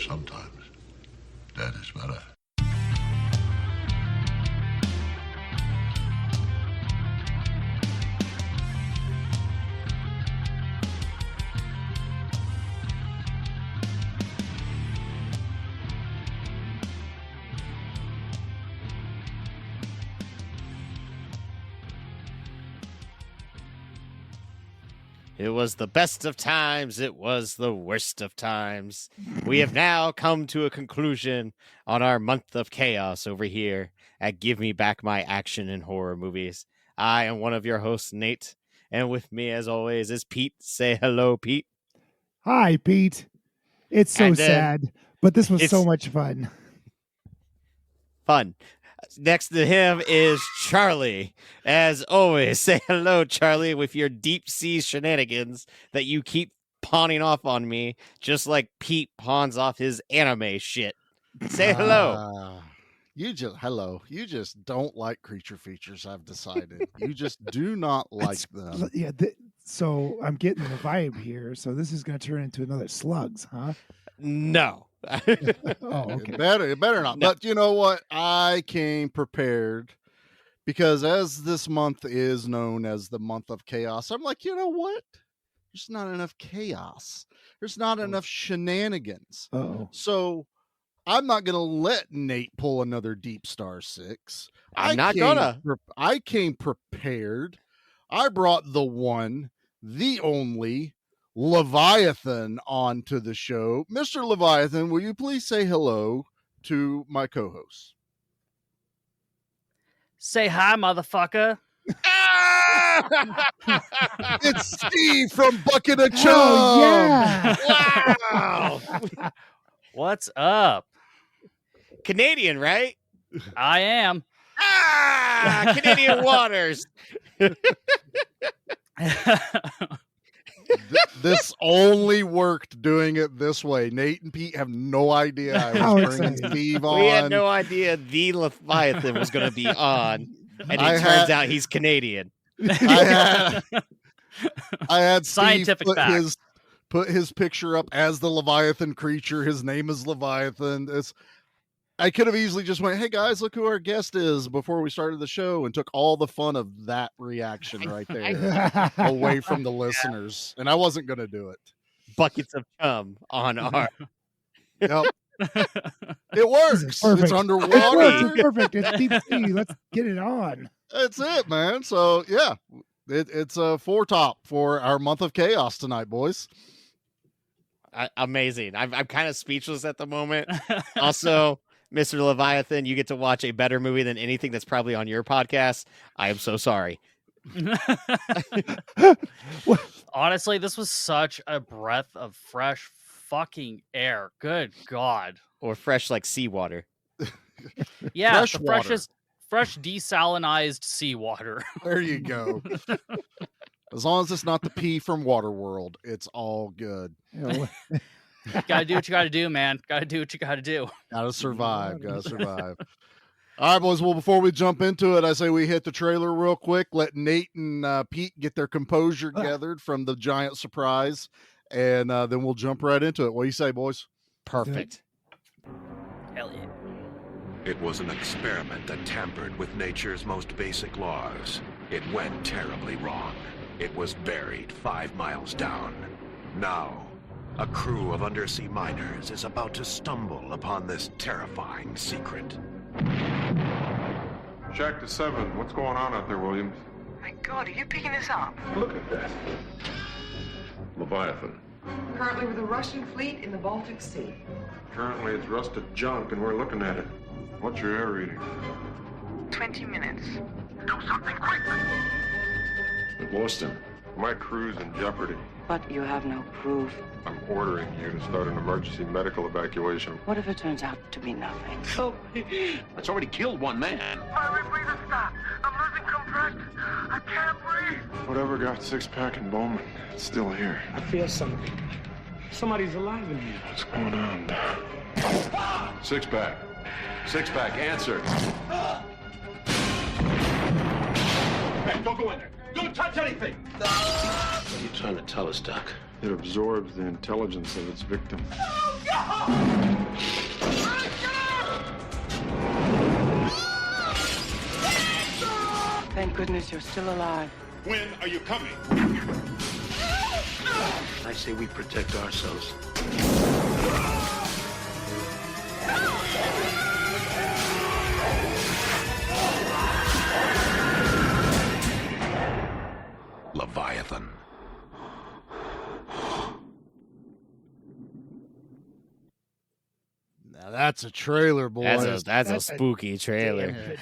sometimes dead is better. It was the best of times. It was the worst of times. We have now come to a conclusion on our month of chaos over here at Give Me Back My Action and Horror Movies. I am one of your hosts, Nate, and with me, as always, is Pete. Say hello, Pete. Hi, Pete. It's so sad, but this was so much fun. Fun. Next to him is Charlie. As always, say hello, Charlie, with your deep sea shenanigans that you keep pawning off on me, just like Pete pawns off his anime shit. Say hello. You just don't like creature features, I've decided. You just do not like them. Yeah, so I'm getting the vibe here. So this is going to turn into another Slugs, huh? No. Oh, okay. It better not. No. But you know what? I came prepared because as this month is known as the month of chaos, I'm like, you know what? There's not enough chaos. There's not enough shenanigans. Uh-oh. So I'm not going to let Nate pull another Deep Star 6. I came prepared. I brought the one, the only Leviathan onto the show. Mr. Leviathan, will you please say hello to my co-host? Say hi, motherfucker. It's Steve from Bucket of Chum. Oh, yeah. Wow. What's up? Canadian, right? I am. Canadian waters. This only worked doing it this way. Nate and Pete have no idea I was bringing Steve on. We had no idea the Leviathan was going to be on, and it turns out he's Canadian. I had Steve scientific fact. Put his picture up as the Leviathan creature. His name is Leviathan. I could have easily just went, hey guys, look who our guest is before we started the show, and took all the fun of that reaction right there away from the listeners. And I wasn't going to do it. Buckets of chum on our. Yep. It works. It's underwater. It's perfect. It's deep sea. Let's get it on. That's it, man. So yeah, it's a 4-top for our month of chaos tonight, boys. Amazing. I'm kind of speechless at the moment. Also, Mr. Leviathan, you get to watch a better movie than anything that's probably on your podcast. I am so sorry. Honestly, this was such a breath of fresh fucking air. Good God. Or fresh like seawater. Yeah, fresh desalinized seawater. There you go. As long as it's not the pee from Waterworld, it's all good. Gotta do what you gotta do, man. Gotta do what you gotta do. Gotta survive. All right, boys. Well, before we jump into it, I say we hit the trailer real quick. Let Nate and Pete get their composure gathered from the giant surprise, and then we'll jump right into it. What do you say, boys? Perfect. Hell yeah. It was an experiment that tampered with nature's most basic laws. It went terribly wrong. It was buried 5 miles down. Now, a crew of undersea miners is about to stumble upon this terrifying secret. Shack to 7. What's going on out there, Williams? My God, are you picking this up? Look at that. Leviathan. Currently with a Russian fleet in the Baltic Sea. Currently it's rusted junk and we're looking at it. What's your air reading? 20 minutes. Do something quick! We've lost him. My crew's in jeopardy. But you have no proof. I'm ordering you to start an emergency medical evacuation. What if it turns out to be nothing? Oh, that's already killed one man. My breathing stopped. I'm losing compression. I can't breathe. Whatever got Six-Pack and Bowman, it's still here. I feel something. Somebody's alive in here. What's going on? Six-Pack. Six-Pack, answer. Hey, don't go in there. Don't touch anything. What are you trying to tell us, Doc? It absorbs the intelligence of its victim. Oh, God! Thank goodness you're still alive. When are you coming? I say we protect ourselves. Leviathan. Now that's a trailer, boy. That's a spooky trailer.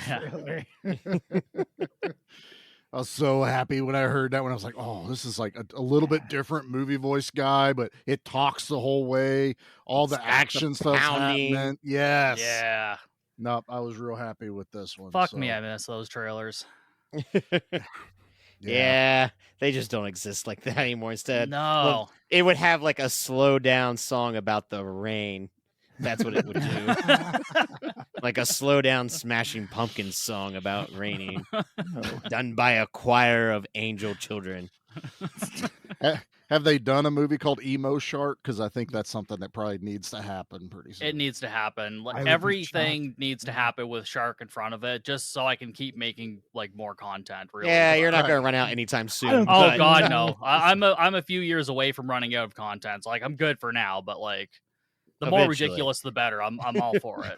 I was so happy when I heard that. When I was like, "Oh, this is like a little bit different movie voice guy, but it talks the whole way. All the action stuff's happening." Yes. Yeah. Nope. I was real happy with this one. Fuck me, I miss those trailers. Yeah, they just don't exist like that anymore. Instead, no, it would have like a slow down song about the rain. That's what it would do. Like a slow down Smashing Pumpkins song about raining, done by a choir of angel children. Have they done a movie called Emo Shark? Because I think that's something that probably needs to happen pretty soon. It needs to happen. Like, everything needs to happen with Shark in front of it, just so I can keep making like more content. Really. Yeah, you're not going to run out anytime soon. Oh God, no! I'm a few years away from running out of content. So, like, I'm good for now, but like, the more ridiculous, the better. I'm all for it.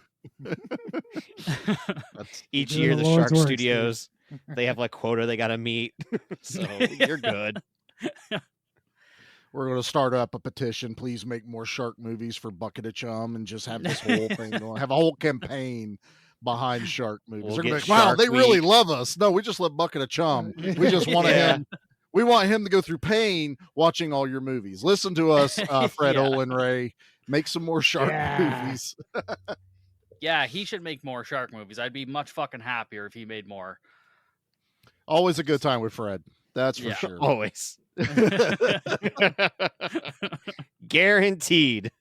Each year, the Shark Studios, they have like quota they got to meet, so you're good. We're going to start up a petition. Please make more shark movies for Bucket of Chum, and just have this whole thing going. Have a whole campaign behind shark movies. They're going to be like, wow, they really love us. No, we just love Bucket of Chum. We just want him. We want him to go through pain watching all your movies. Listen to us, Fred Olin Ray. Make some more shark movies. Yeah, he should make more shark movies. I'd be much fucking happier if he made more. Always a good time with Fred. That's for sure. Always. Guaranteed.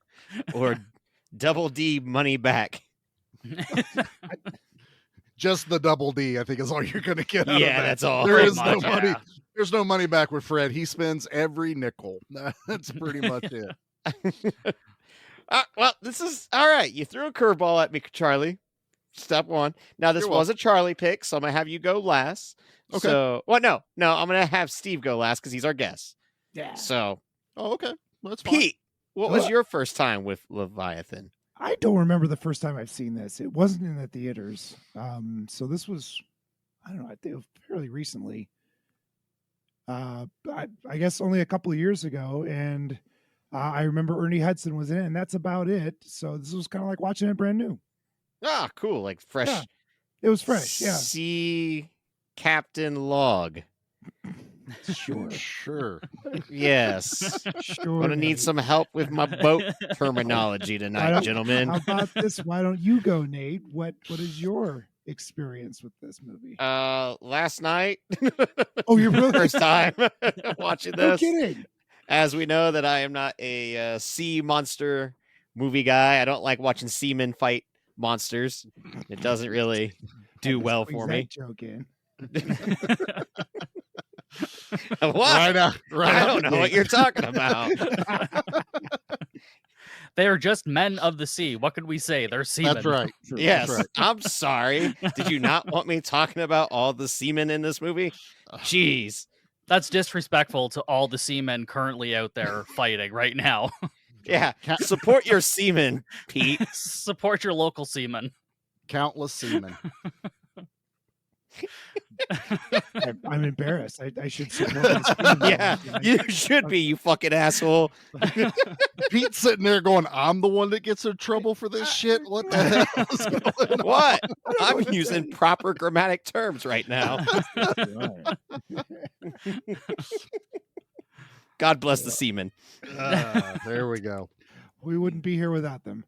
Or double D money back. Just the double D, I think, is all you're going to get out of that. That's all. There is no money. There's no money back with Fred. He spends every nickel. That's pretty much it. Well, this is all right. You threw a curveball at me, Charlie. Step one. Now, this was a Charlie pick, so I'm going to have you go last. Okay. So, no, I'm going to have Steve go last because he's our guest. Yeah. So. Oh, okay. That's fine. Pete, what was your first time with Leviathan? I don't remember the first time I've seen this. It wasn't in the theaters. So this was, I don't know, I think fairly recently. I guess only a couple of years ago. And I remember Ernie Hudson was in it, and that's about it. So this was kind of like watching it brand new. Ah, cool. Like fresh. Yeah, it was fresh. Yeah. Sea Captain Log. Sure. Yes. Sure. Gonna need some help with my boat terminology tonight, gentlemen. How about this? Why don't you go, Nate? What is your experience with this movie? Last night. Oh, you're really first time watching this. No kidding. As we know that I am not a sea monster movie guy. I don't like watching seamen fight monsters. It doesn't really do well for me. Joke in. What? I don't know what you're talking about. They are just men of the sea. What could we say? They're seamen. That's right. Yes. That's right. I'm sorry. Did you not want me talking about all the seamen in this movie? Jeez. That's disrespectful to all the seamen currently out there fighting right now. Yeah. Support your seamen, Pete. Support your local seamen. Countless seamen. I'm embarrassed. I should support this. Yeah, you should be, you fucking asshole. Pete's sitting there going, I'm the one that gets in trouble for this shit. What the hell is going on? What? I'm using proper grammatic terms right now. God bless the seamen. There we go. We wouldn't be here without them.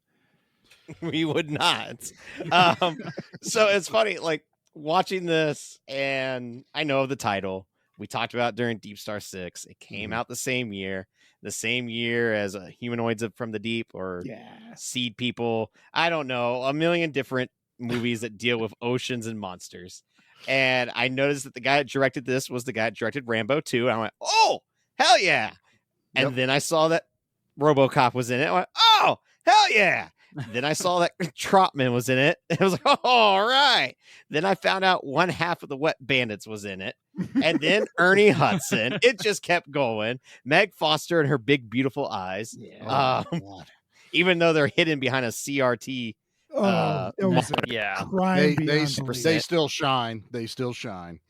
We would not. So it's funny, like, watching this, and I know the title. We talked about it during Deep Star 6. It came out the same year as Humanoids from the Deep or Seed People. I don't know, a million different movies that deal with oceans and monsters. And I noticed that the guy that directed this was the guy that directed Rambo 2. And I went, oh, hell yeah. And then I saw that RoboCop was in it. I went, oh, hell yeah. Then I saw that Trotman was in it. And I was like, oh, all right. Then I found out one half of the Wet Bandits was in it. And then Ernie Hudson. It just kept going. Meg Foster and her big, beautiful eyes. Yeah. Even though they're hidden behind a CRT. It was they still shine. They still shine.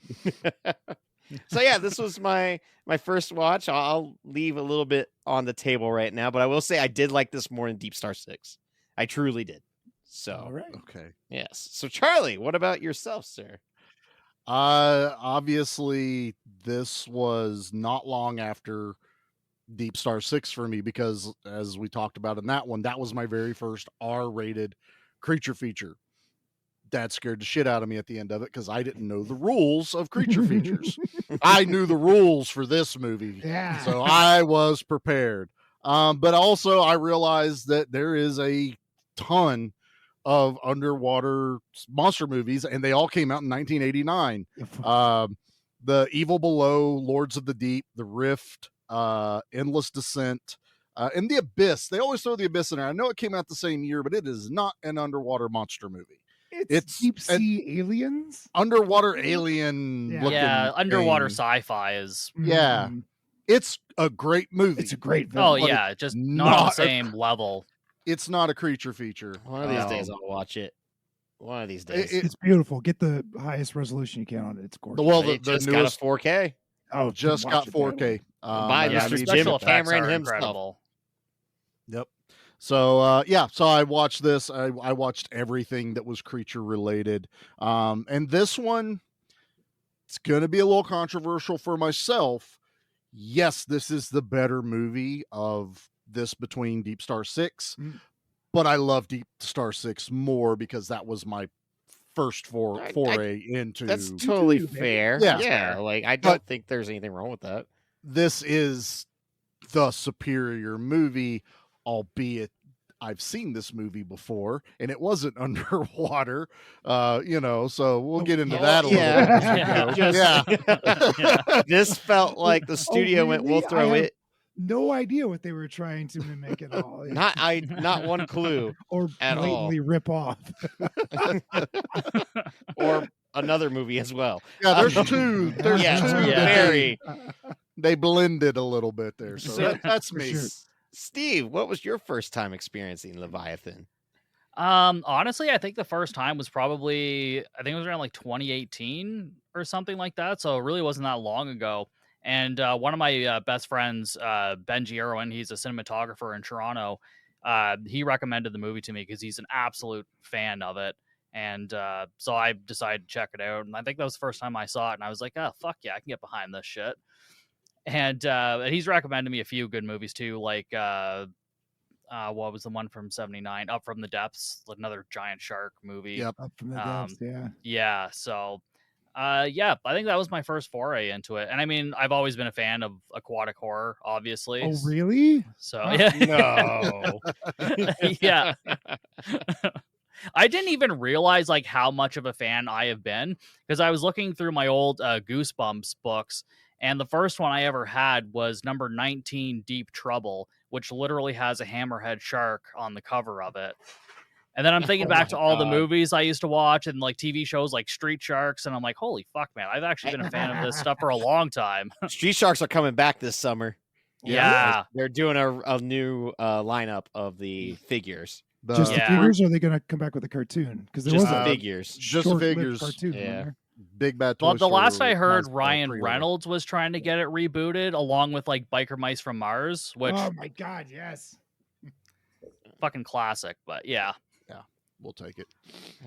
So yeah, this was my first watch. I'll leave a little bit on the table right now, but I will say I did like this more than Deep Star 6. I truly did. So all right. Okay. Yes. So Charlie, what about yourself, sir? Obviously this was not long after Deep Star 6 for me, because as we talked about in that one, that was my very first R-rated creature feature. That scared the shit out of me at the end of it because I didn't know the rules of creature features. I knew the rules for this movie. Yeah. So I was prepared. But also I realized that there is a ton of underwater monster movies, and they all came out in 1989. The Evil Below, Lords of the Deep, The Rift, Endless Descent, and The Abyss. They always throw The Abyss in there. I know it came out the same year, but it is not an underwater monster movie. It's deep sea aliens, underwater alien. Yeah, underwater thing. Sci-fi is. Yeah, it's a great movie. It's a great film. Oh yeah, just not on the same level. It's not a creature feature. One of these days I'll watch it. One of these days. It's beautiful. Get the highest resolution you can on it. It's gorgeous. Well, the newest got a 4K. Oh, just got 4K. By Mr. Jim Cameron himself. Incredible. Yep. So so I watched this. I watched everything that was creature related. And this one, it's gonna be a little controversial for myself. Yes, this is the better movie of this between Deep Star 6, but I love Deep Star 6 more because that was my first foray into. That's totally fair. Yeah. Like I don't think there's anything wrong with that. This is the superior movie, albeit I've seen this movie before and it wasn't underwater, so we'll get into that a little bit. This felt like the studio went, we'll throw it. No idea what they were trying to mimic at all. Not one clue. Or blatantly rip off. Or another movie as well. Yeah, there's two. There's two. Very. They blended a little bit there. So that's me. Sure. Steve, what was your first time experiencing Leviathan? Honestly, I think the first time was probably, I think it was around like 2018 or something like that. So it really wasn't that long ago. And one of my best friends, Benji Irwin, he's a cinematographer in Toronto. He recommended the movie to me because he's an absolute fan of it. And so I decided to check it out. And I think that was the first time I saw it. And I was like, oh, fuck yeah, I can get behind this shit. And he's recommended me a few good movies too, like what was the one from '79, Up from the Depths, another giant shark movie. Yep. Up from the depths, yeah. Yeah, so I think that was my first foray into it. And I mean, I've always been a fan of aquatic horror, obviously. Oh, really? So yeah. No. Yeah. I didn't even realize like how much of a fan I have been, because I was looking through my old Goosebumps books. And the first one I ever had was number 19, Deep Trouble, which literally has a hammerhead shark on the cover of it. And then I'm thinking back to all the movies I used to watch and like TV shows like Street Sharks. And I'm like, holy fuck, man, I've actually been a fan of this stuff for a long time. Street Sharks are coming back this summer. Yeah. They're doing a new lineup of the figures. Just the figures, or are they going to come back with a cartoon? Because there was the figures. Just the figures. Cartoon, yeah. Big Bad Toy Well, the Story last I heard, has Ryan pre-order. Reynolds was trying to get it rebooted along with like Biker Mice from Mars, which Oh my god, yes. fucking classic, but yeah. We'll take it.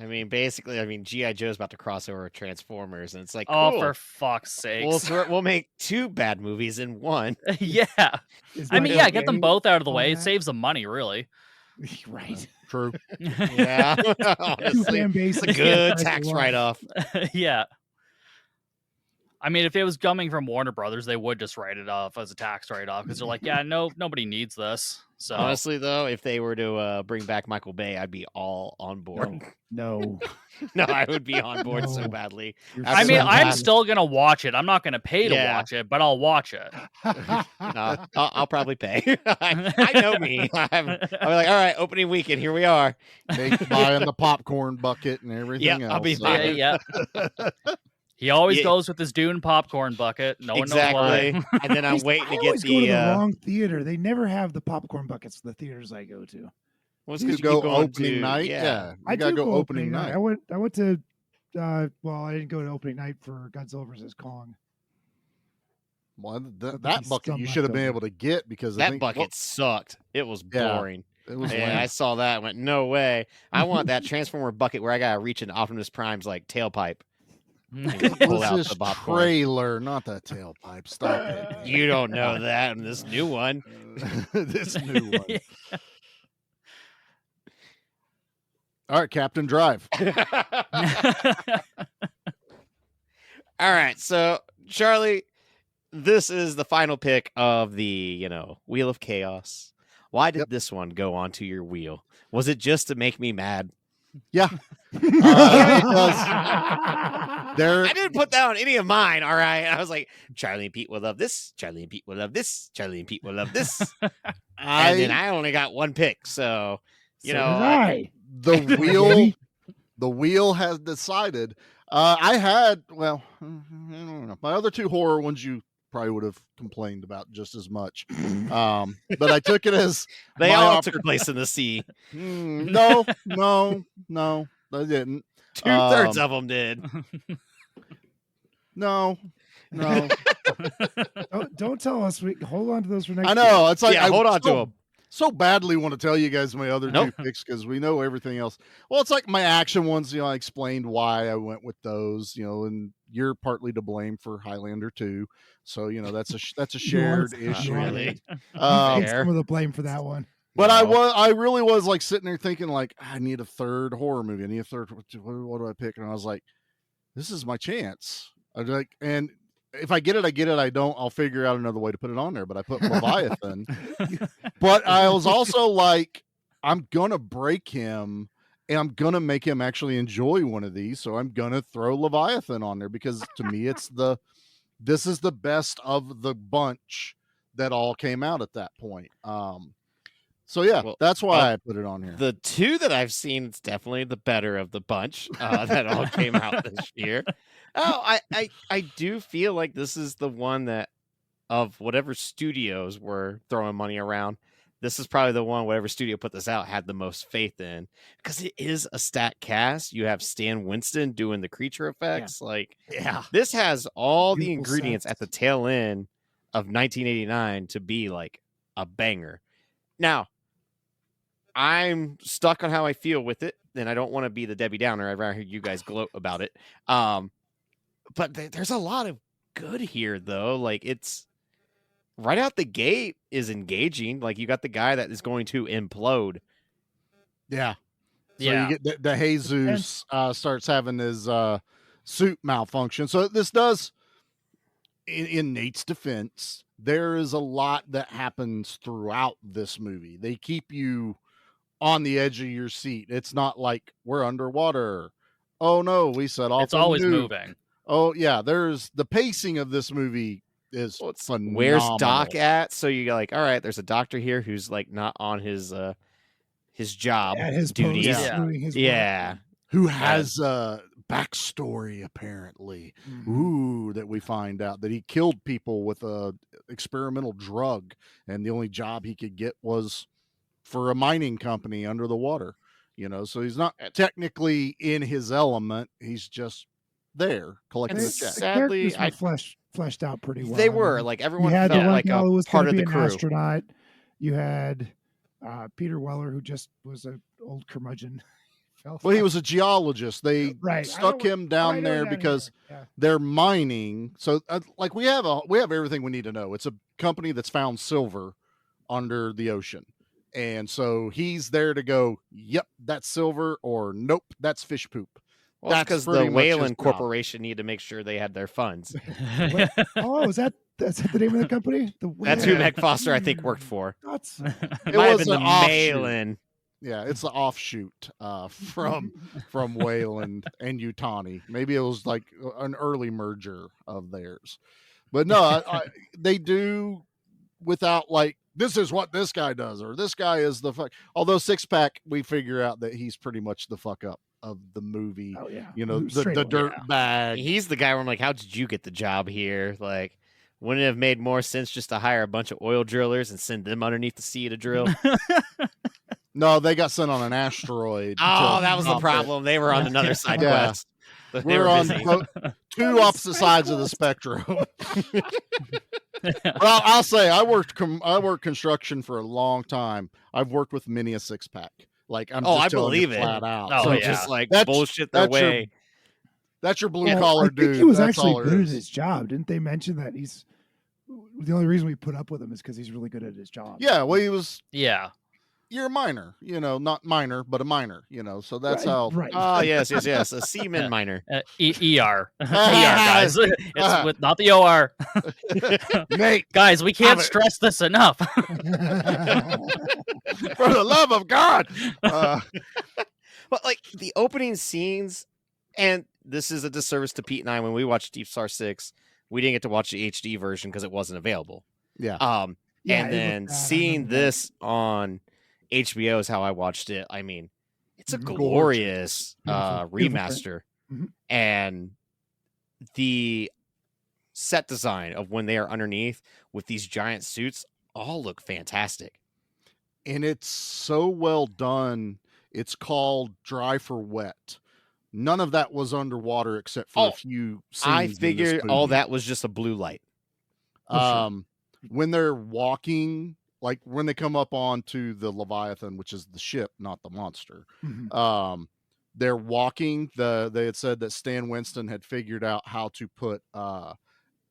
I mean, basically, G.I. Joe's about to cross over with Transformers, and it's like, Oh, cool. for fuck's sake. We'll make two bad movies in one. Yeah. Is I mean, that yeah, get them okay both out of the on way. It that? saves them money, really. Right. True. Yeah. Honestly, fan it's bases. a good tax write-off. Yeah. I mean, if it was coming from Warner Brothers, they would just write it off as a tax write-off because they're like, yeah, no, nobody needs this. So honestly, though, if they were to bring back Michael Bay, I'd be all on board. No, No, I would be on board so badly. I mean, I'm still gonna watch it. I'm not gonna pay to watch it, but I'll watch it. No, I'll probably pay. I know me. I'm like, all right, opening weekend, here we are. Buying the popcorn bucket and everything else. I'll be fine. Yeah. He always goes with his Dune popcorn bucket. No one knows why. And then I'm waiting to get go to the wrong theater. They never have the popcorn buckets at the theaters I go to. Well, you go opening night. Yeah. I gotta go opening night. I went to well, I didn't go to opening night for Godzilla vs. Kong. Well, that bucket you should have been able to get because that bucket sucked. It was boring. It was I saw that and went, no way. I want that Transformer bucket where I gotta reach into Optimus Prime's like tailpipe. It was this trailer, not that tailpipe. Stop it. You don't know that in this new one. This new one. All right, Captain, drive. All right, so Charlie, this is the final pick of the, Wheel of Chaos. Why did this one go onto your wheel? Was it just to make me mad? Yeah. I didn't put down any of mine, all right? I was like, Charlie and Pete will love this. Charlie and Pete will love this. Charlie and Pete will love this. And then I only got one pick, so, the wheel has decided. I had, well, I don't know. My other two horror ones you probably would have complained about just as much. But I took it as they all took place in the sea. No, they didn't. 2/3 of them did. No. Don't tell us. We hold on to those for next. I know. Year. It's like I hold on to them. So badly want to tell you guys my other two picks because we know everything else. Well, it's like my action ones. I explained why I went with those. And you're partly to blame for Highlander 2. So that's a shared issue. Really? Take some of the blame for that one. But I really was like sitting there thinking like I need a third horror movie. I need a third. What do I pick? And I was like, this is my chance. I was like, and if I get it, I get it. I don't, I'll figure out another way to put it on there. But I put Leviathan. But I was also like, I'm gonna break him, and I'm gonna make him actually enjoy one of these. So I'm gonna throw Leviathan on there because to me, this is the best of the bunch that all came out at that point. So yeah, that's why I put it on here. The two that I've seen, it's definitely the better of the bunch that all came out this year. Oh, I do feel like this is the one that of whatever studios were throwing money around. This is probably the one whatever studio put this out had the most faith in because it is a stat cast. You have Stan Winston doing the creature effects. This has all the ingredients at the tail end of 1989 to be like a banger. Now, I'm stuck on how I feel with it, and I don't want to be the Debbie Downer. I'd rather hear you guys gloat about it. But there's a lot of good here, though. Like, it's right out the gate is engaging. Like, you got the guy that is going to implode. Yeah. So you get the Jesus starts having his suit malfunction. So this does, in Nate's defense, there is a lot that happens throughout this movie. They keep you on the edge of your seat. It's not like we're underwater. Oh no, we set off. It's always moving. Oh yeah, there's the pacing of this movie is phenomenal. Where's Doc at? So you're like, all right, there's a doctor here who's like not on his job, his duties. Yeah. Who has a backstory apparently. Ooh, that we find out that he killed people with a experimental drug, and the only job he could get was for a mining company under the water. So he's not technically in his element. He's just there collecting the check. Sadly, I fleshed out pretty well. They were like everyone felt like a was part of the an crew. Astronaut. You had Peter Weller, who just was an old curmudgeon. Well, he was a geologist. They stuck him down there because they're mining. So, like we have everything we need to know. It's a company that's found silver under the ocean, and so he's there to go. Yep, that's silver, or nope, that's fish poop. Well, because the Wayland Corporation needed to make sure they had their funds. That's the name of the company? That's who Meg Foster, I think, worked for. It was an offshoot. Yeah, it's the offshoot from Wayland and Utani. Maybe it was like an early merger of theirs. But no, they do without like, this is what this guy does, or this guy is the fuck. Although Six Pack, we figure out that he's pretty much the fuck up of the movie. Oh, yeah. You know, the dirt bag. He's the guy where I'm like, how did you get the job here? Like, wouldn't it have made more sense just to hire a bunch of oil drillers and send them underneath the sea to drill? No, they got sent on an asteroid. Oh, that was the problem. They were on another side quest. We're on two opposite sides of the spectrum. Well, I'll say I worked construction for a long time. I've worked with many a Six Pack. Like I believe it flat out. Oh, so yeah. Just like bullshit their way. That's your blue collar dude. I think he was actually good at his job. Didn't they mention that he's the only reason we put up with him is because he's really good at his job? Yeah, well, he was. Yeah. You're a miner, not minor, but a miner, so that's how. Right. Oh, yes, a seaman miner. ER, guys. It's with not the OR. Nate, guys, we can't stress this enough. For the love of God. But like the opening scenes, and this is a disservice to Pete and I when we watched Deep Star 6, we didn't get to watch the HD version because it wasn't available. Yeah. And then seeing this on HBO is how I watched it. I mean, it's a glorious remaster. Mm-hmm. And the set design of when they are underneath with these giant suits all look fantastic. And it's so well done. It's called Dry for Wet. None of that was underwater except for a few scenes. I figured all that was just a blue light. When they're walking, like when they come up onto the Leviathan, which is the ship, not the monster. Mm-hmm. They're walking. They had said that Stan Winston had figured out how to put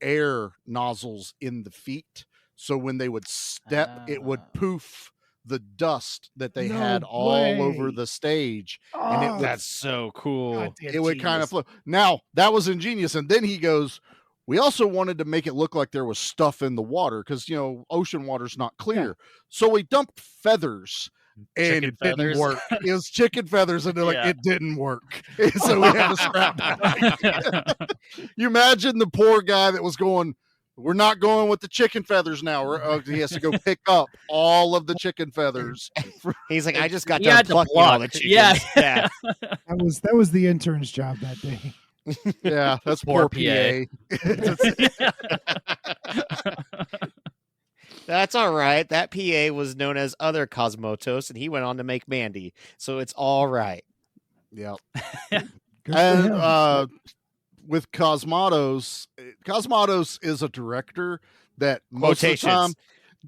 air nozzles in the feet, so when they would step, it would poof the dust that they had all over the stage, and that's so cool. It would kind of flow. Now that was ingenious, and then he goes, we also wanted to make it look like there was stuff in the water because ocean water's not clear, so we dumped feathers. And it didn't work. It was chicken feathers, and they're like, it didn't work. So we had to scrap that. You imagine the poor guy that was going, we're not going with the chicken feathers now. He has to go pick up all of the chicken feathers. He's like, I just got done plucking all the chickens. Yeah. That was the intern's job that day. Yeah, that's poor PA. That's all right. That PA was known as Other Cosmotos, and he went on to make Mandy. So it's all right. Yep. And with Cosmatos is a director that most of the time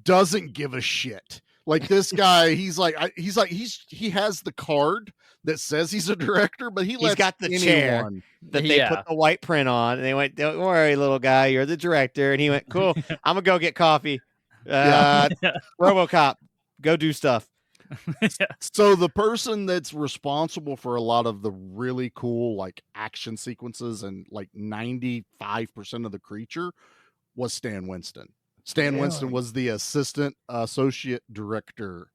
doesn't give a shit. Like this guy, he has the card that says he's a director, but he's got the chair that they put the white print on, and they went, "Don't worry, little guy, you're the director." And he went, "Cool, I'm gonna go get coffee." RoboCop, go do stuff. So the person that's responsible for a lot of the really cool like action sequences and like 95% of the creature was Stan Winston. Winston was the associate director.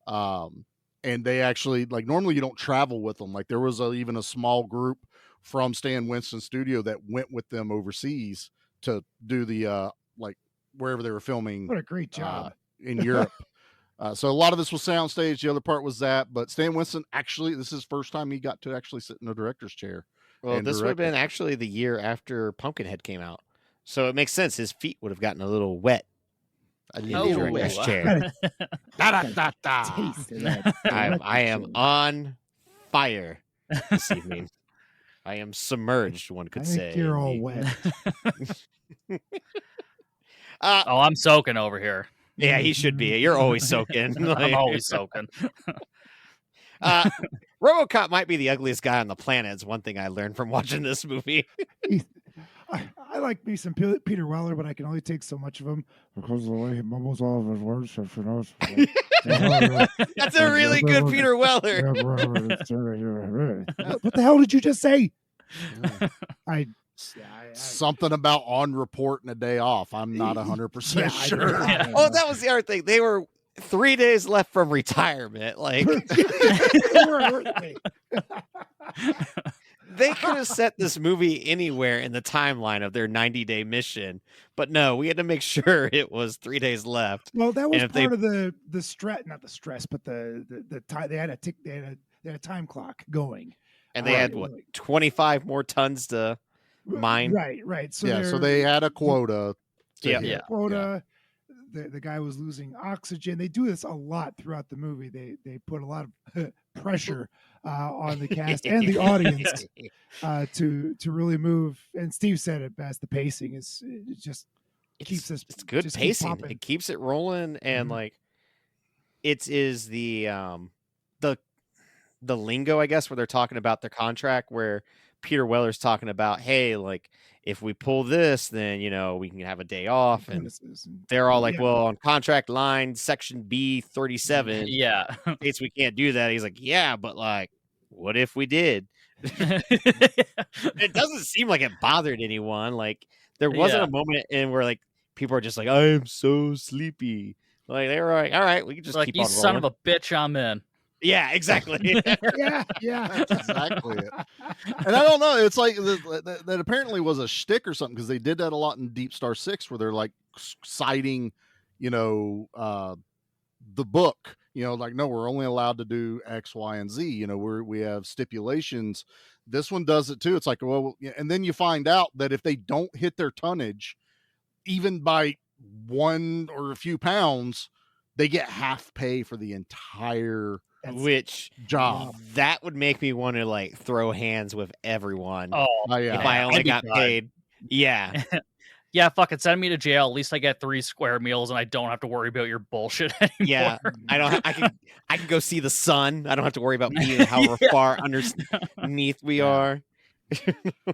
And they actually, like, normally you don't travel with them. Like there was even a small group from Stan Winston's studio that went with them overseas to do the like wherever they were filming. What a great job in Europe. So a lot of this was soundstage. The other part was that, but Stan Winston actually, this is his first time he got to actually sit in a director's chair. Well, this would have been actually the year after Pumpkinhead came out. So it makes sense. His feet would have gotten a little wet in the director's chair. I am on fire this evening. I am submerged, one could say. You're all wet. I'm soaking over here. Yeah, he should be. You're always soaking. I'm always soaking. RoboCop might be the ugliest guy on the planet. Is one thing I learned from watching this movie. I like me some Peter Weller, but I can only take so much of him because of the way he mumbles all of his words. That's a really good Peter Weller. What the hell did you just say? I Something about on report and a day off. I'm not 100% sure. Oh, that was the other thing. They were 3 days left from retirement. Like they could have set this movie anywhere in the timeline of their 90-day mission, but no, we had to make sure it was 3 days left. Well, that was part of the stress, not the stress, but the time. They had a time clock going, and they had 25 more tons to mine. Right. So so they had a quota. Quota. The guy was losing oxygen. They do this a lot throughout the movie. They put a lot of pressure on the cast and the audience to really move. And Steve said it best. The pacing is keeps us. It's good pacing. It keeps it rolling, and like it is the lingo, I guess, where they're talking about the contract, where Peter Weller's talking about, hey, like, if we pull this, then, we can have a day off. And they're all like, well, on contract line, section B37, states we can't do that. He's like, yeah, but like, what if we did? It doesn't seem like it bothered anyone. Like, there wasn't a moment in where like people are just like, I am so sleepy. Like, they were like, all right, we can just keep on rolling. You son of a bitch, I'm in. Yeah, exactly. yeah, that's exactly it. And I don't know, it's like that apparently was a shtick or something, because they did that a lot in Deep Star 6, where they're like citing, the book, like, no, we're only allowed to do X, Y, and Z. We have stipulations. This one does it too. It's like, well, and then you find out that if they don't hit their tonnage, even by 1 or a few pounds, they get half pay for the entire job. That would make me want to like throw hands with everyone. Oh yeah. If I only got paid. Yeah. Yeah, fucking send me to jail. At least I get 3 square meals and I don't have to worry about your bullshit anymore. Yeah. I can go see the sun. I don't have to worry about being how far underneath we are.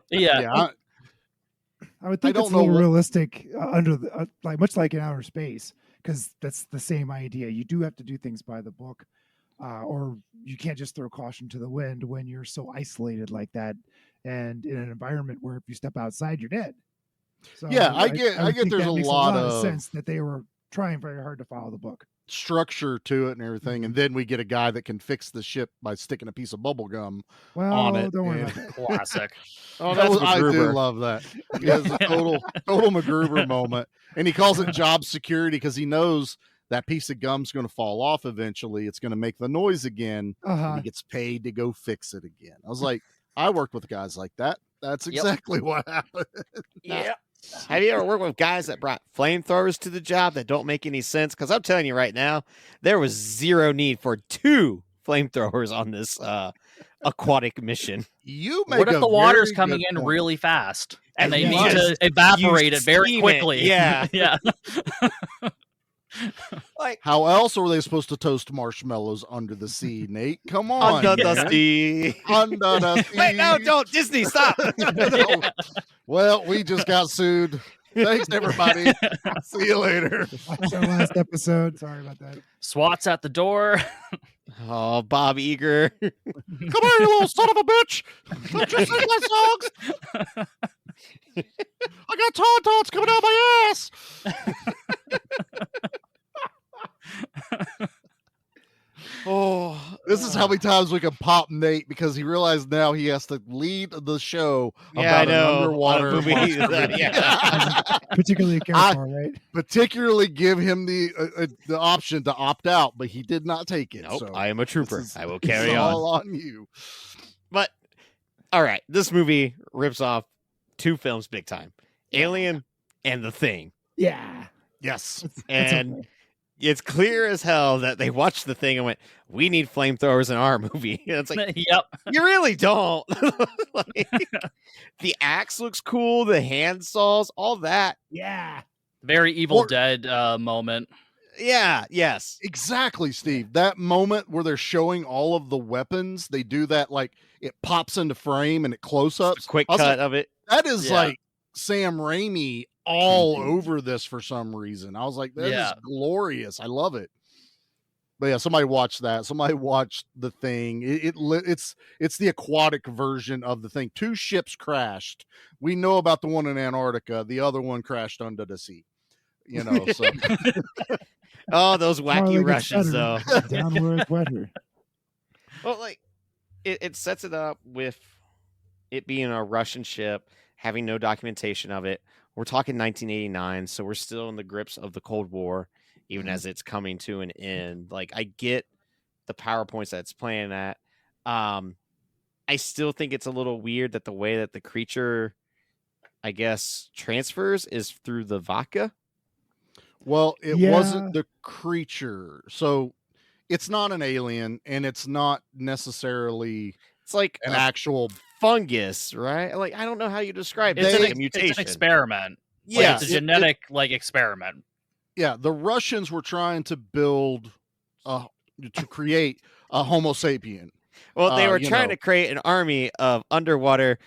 Yeah. I would think it's a little realistic under the like much like in outer space, because that's the same idea. You do have to do things by the book, or you can't just throw caution to the wind when you're so isolated like that, and in an environment where if you step outside, you're dead. So I get there's a lot of sense that they were trying very hard to follow the book. Structure to it and everything, and then we get a guy that can fix the ship by sticking a piece of bubble gum on it. Don't worry about that. Classic. I do love that. He has a total MacGruber moment, and he calls it job security because he knows that piece of gum's going to fall off eventually. It's going to make the noise again. And he gets paid to go fix it again. I was like, I worked with guys like that. That's exactly what happened. Yeah. Have you ever worked with guys that brought flamethrowers to the job that don't make any sense? Because I'm telling you right now, there was zero need for 2 flamethrowers on this aquatic mission. What if the water's coming in really fast and they need to evaporate it very quickly? Yeah. Yeah. Like, how else are they supposed to toast marshmallows under the sea, Nate? Come on. Under the sea. Under the sea. Wait, no, don't. Disney, stop. No. Well, we just got sued. Thanks, everybody. See you later. That's our last episode. Sorry about that. SWAT's at the door. Oh, Bob Eager. Come here, you little son of a bitch. Don't you sing my songs? I got tauntauns coming out my ass. Oh, this is how many times we can pop Nate, because he realized now he has to lead the show about an underwater movie. Particularly careful, right? Particularly give him the option to opt out, but he did not take it. Nope, so I am a trooper. I will carry on. All on you. But all right, this movie rips off 2 films big time: Alien and The Thing. Yeah. Yes. And it's clear as hell that they watched The Thing and went, we need flamethrowers in our movie. And it's like, yep, you really don't. Like, the axe looks cool, the hand saws, all that. Yeah. Very Evil Dead moment. Yeah, yes. Exactly, Steve. That moment where they're showing all of the weapons, they do that, like, it pops into frame and it close-ups. Quick cut of it. That is like Sam Raimi all over this for some reason. I was like, that is glorious. I love it. But yeah, somebody watched that. Somebody watched The Thing. It's the aquatic version of The Thing. 2 ships crashed. We know about the one in Antarctica. The other one crashed under the sea. So oh, those wacky Russians, though. Down where it's wetter. Well, like it sets it up with it being a Russian ship, having no documentation of it. We're talking 1989, so we're still in the grips of the Cold War, even as it's coming to an end. Like, I get the PowerPoints that it's playing at. I still think it's a little weird that the way that the creature, I guess, transfers is through the vodka. Well, it wasn't the creature. So it's not an alien, and it's not necessarily... It's like an actual fungus, right? Like, I don't know how you describe it. It's a mutation. It's an experiment. Yeah, it's a genetic experiment. Yeah, the Russians were trying to build to create a Homo sapien. Well, they were trying to create an army of underwater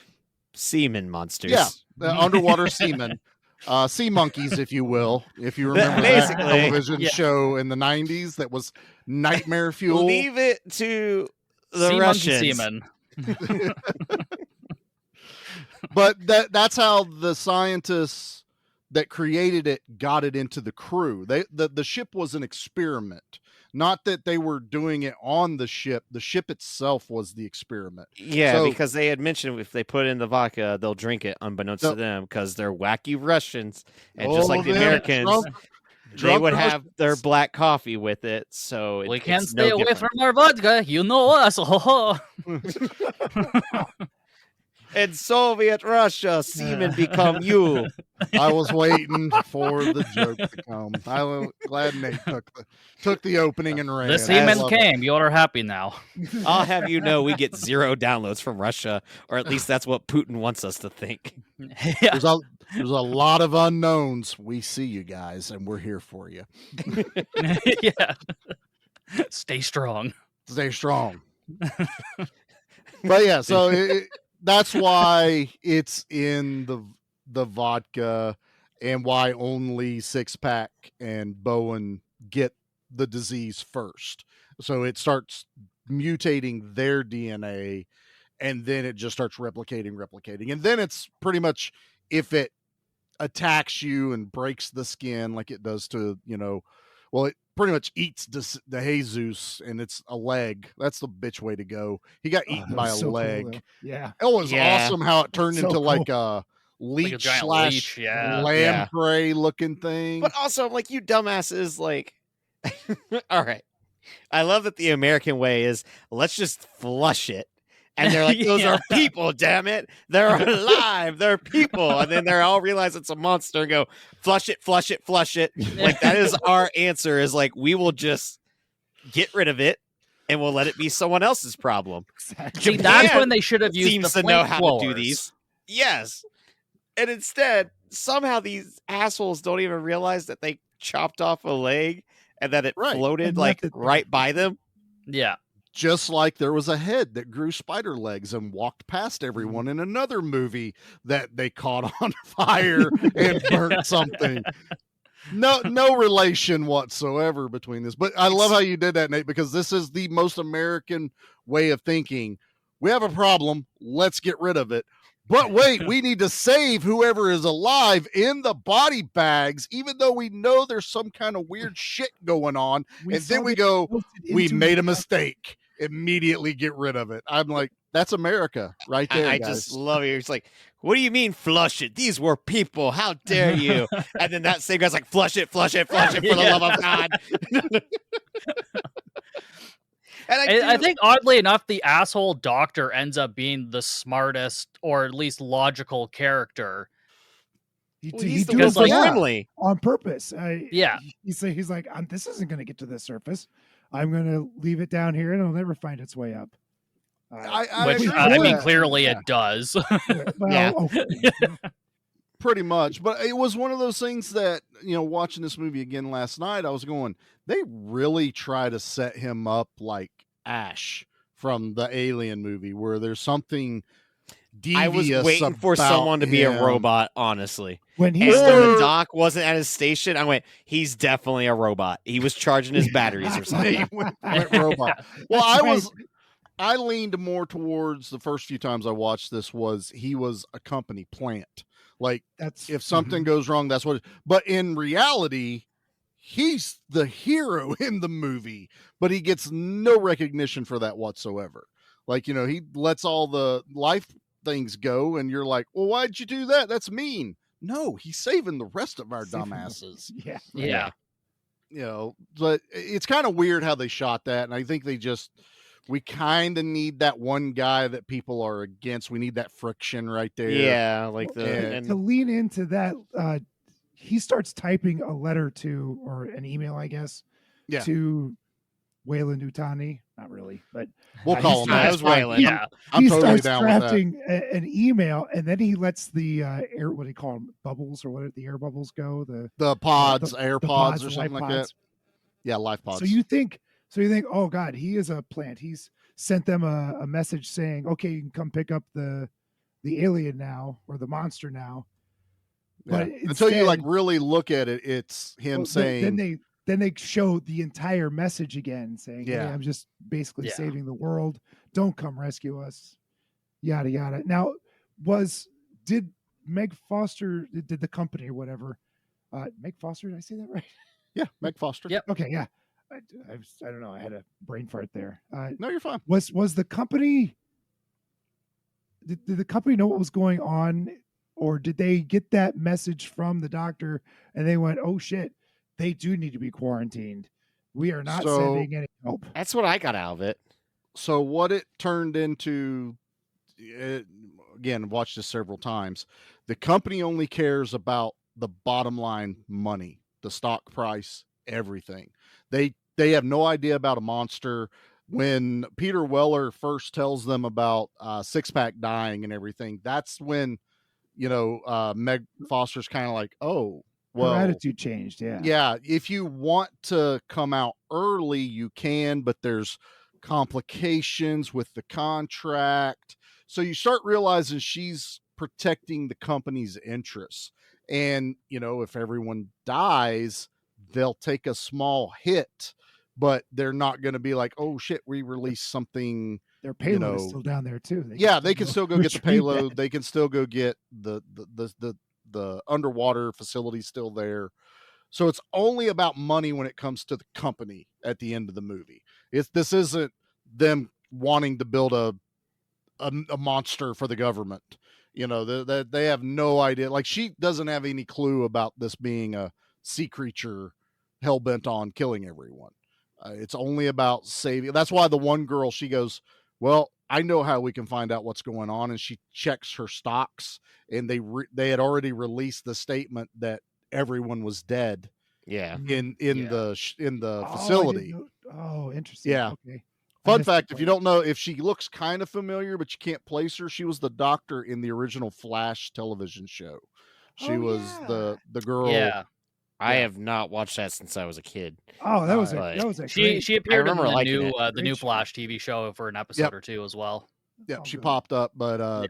semen monsters. Yeah, underwater semen. Sea monkeys, if you will, if you remember that television show in the 90s that was nightmare fuel. Leave it to the sea Russians. Monkey semen. But that's how the scientists that created it got it into the crew. The ship was an experiment. Not that they were doing it on the ship. The ship itself was the experiment. Yeah, because they had mentioned if they put in the vodka, they'll drink it unbeknownst to them because they're wacky Russians. And just like the Americans, they would have their black coffee with it. So we can't stay away from our vodka. You know us. In Soviet Russia, semen become you. I was waiting for the joke to come. I was glad Nate took the opening and ran. The semen came. You are happy now. I'll have you know we get 0 downloads from Russia, or at least that's what Putin wants us to think. Yeah. There's a lot of unknowns. We see you guys, and we're here for you. Yeah. Stay strong. Stay strong. But yeah, so that's why it's in the vodka, and why only Six Pack and Bowen get the disease first. So it starts mutating their DNA, and then it just starts replicating. And then it's pretty much, if it attacks you and breaks the skin like it does to, it pretty much eats the Jesus, and it's a leg. That's the bitch way to go. He got eaten by a leg. Cool, yeah. It was awesome how it turned into cool. like a leech / lamprey looking thing. But also, like, you dumbasses, like, all right. I love that the American way is, let's just flush it. And they're like, those are people, damn it. They're alive. They're people. And then they all realize it's a monster and go, flush it, flush it, flush it. Like, that is our answer, is like, we will just get rid of it and we'll let it be someone else's problem. Exactly. See, that's when they should have used seems the to know how flamethrowers. to do these. Yes. And instead, somehow these assholes don't even realize that they chopped off a leg and that it floated like right by them. Yeah. Just like there was a head that grew spider legs and walked past everyone in another movie that they caught on fire and burnt something. No relation whatsoever between this. But I love how you did that, Nate, because this is the most American way of thinking. We have a problem. Let's get rid of it. But wait, we need to save whoever is alive in the body bags, even though we know there's some kind of weird shit going on. And then we go, we made a mistake. Immediately get rid of it. I'm like, that's America right there. I just love it. It's like, what do you mean flush it? These were people. How dare you? And then that same guy's like, flush it, flush it, flush it for the love of God. And I think, oddly enough, the asshole doctor ends up being the smartest, or at least logical character. He's the one friendly on purpose. He's like, this isn't going to get to the surface. I'm going to leave it down here, and it'll never find its way up. I mean, clearly it does. Pretty much. But it was one of those things that, watching this movie again last night, I was going, they really try to set him up like Ash from the Alien movie, where there's something devious. I was waiting for someone to be a robot, honestly. when and the doc wasn't at his station, I went, he's definitely a robot. He was charging his batteries or something. He went robot. Well, I leaned more towards the first few times I watched this was he was a company plant. Like if something goes wrong, that's what. But in reality, he's the hero in the movie, but he gets no recognition for that whatsoever. Like, he lets all the life things go, and you're like, well, why'd you do that? That's mean. No, he's saving the rest of our dumbasses. Yeah. But it's kind of weird how they shot that, and I think we kind of need that one guy that people are against. We need that friction right there. Yeah, like to lean into that. He starts typing a letter or an email, I guess, to Wayland Utani. Not really, but we'll call him. That was Wayland. Yeah, he starts drafting an email, and then he lets the air, what do you call them, bubbles or what? The air bubbles go. The pods, air pods, or something like that. Yeah, life pods. So you think, oh God, he is a plant. He's sent them a message saying, okay, you can come pick up the alien now, or the monster now. Yeah. But until you really look at it, it's him saying. Then they show the entire message again, saying, "Hey, I'm just basically saving the world. Don't come rescue us." Yada yada. Now, did Meg Foster, did the company or whatever? Meg Foster, did I say that right? Yeah, Meg Foster. Yep. Okay, yeah. I don't know. I had a brain fart there. No, you're fine. Was the company? Did the company know what was going on, or did they get that message from the doctor and they went, "Oh shit, they do need to be quarantined. We are not sending any help." That's what I got out of it. So what it turned into, again, watched this several times. The company only cares about the bottom line money, the stock price, everything. They have no idea about a monster. When Peter Weller first tells them about Six Pack dying and everything, that's when, Meg Foster's kind of like, oh, well, her attitude changed. Yeah. Yeah. If you want to come out early, you can, but there's complications with the contract. So you start realizing she's protecting the company's interests. And, if everyone dies, they'll take a small hit, but they're not going to be like, oh shit, we released something. Their payload is still down there too. They can still go get the payload. They can still go get the underwater facility still there. So it's only about money when it comes to the company at the end of the movie. This isn't them wanting to build a monster for the government. They have no idea. Like, she doesn't have any clue about this being a sea creature hell-bent on killing everyone. It's only about saving. That's why the one girl, she goes, well, I know how we can find out what's going on. And she checks her stocks, and they had already released the statement that everyone was dead. Yeah. In the facility. Oh, interesting. Yeah. Okay. Fun fact, if you don't know, if she looks kind of familiar, but you can't place her, she was the doctor in the original Flash television show. She was the girl. Yeah. I have not watched that since I was a kid. Oh, that was a she appeared in the new Flash TV show for an episode or two as well. Yeah, she popped up, but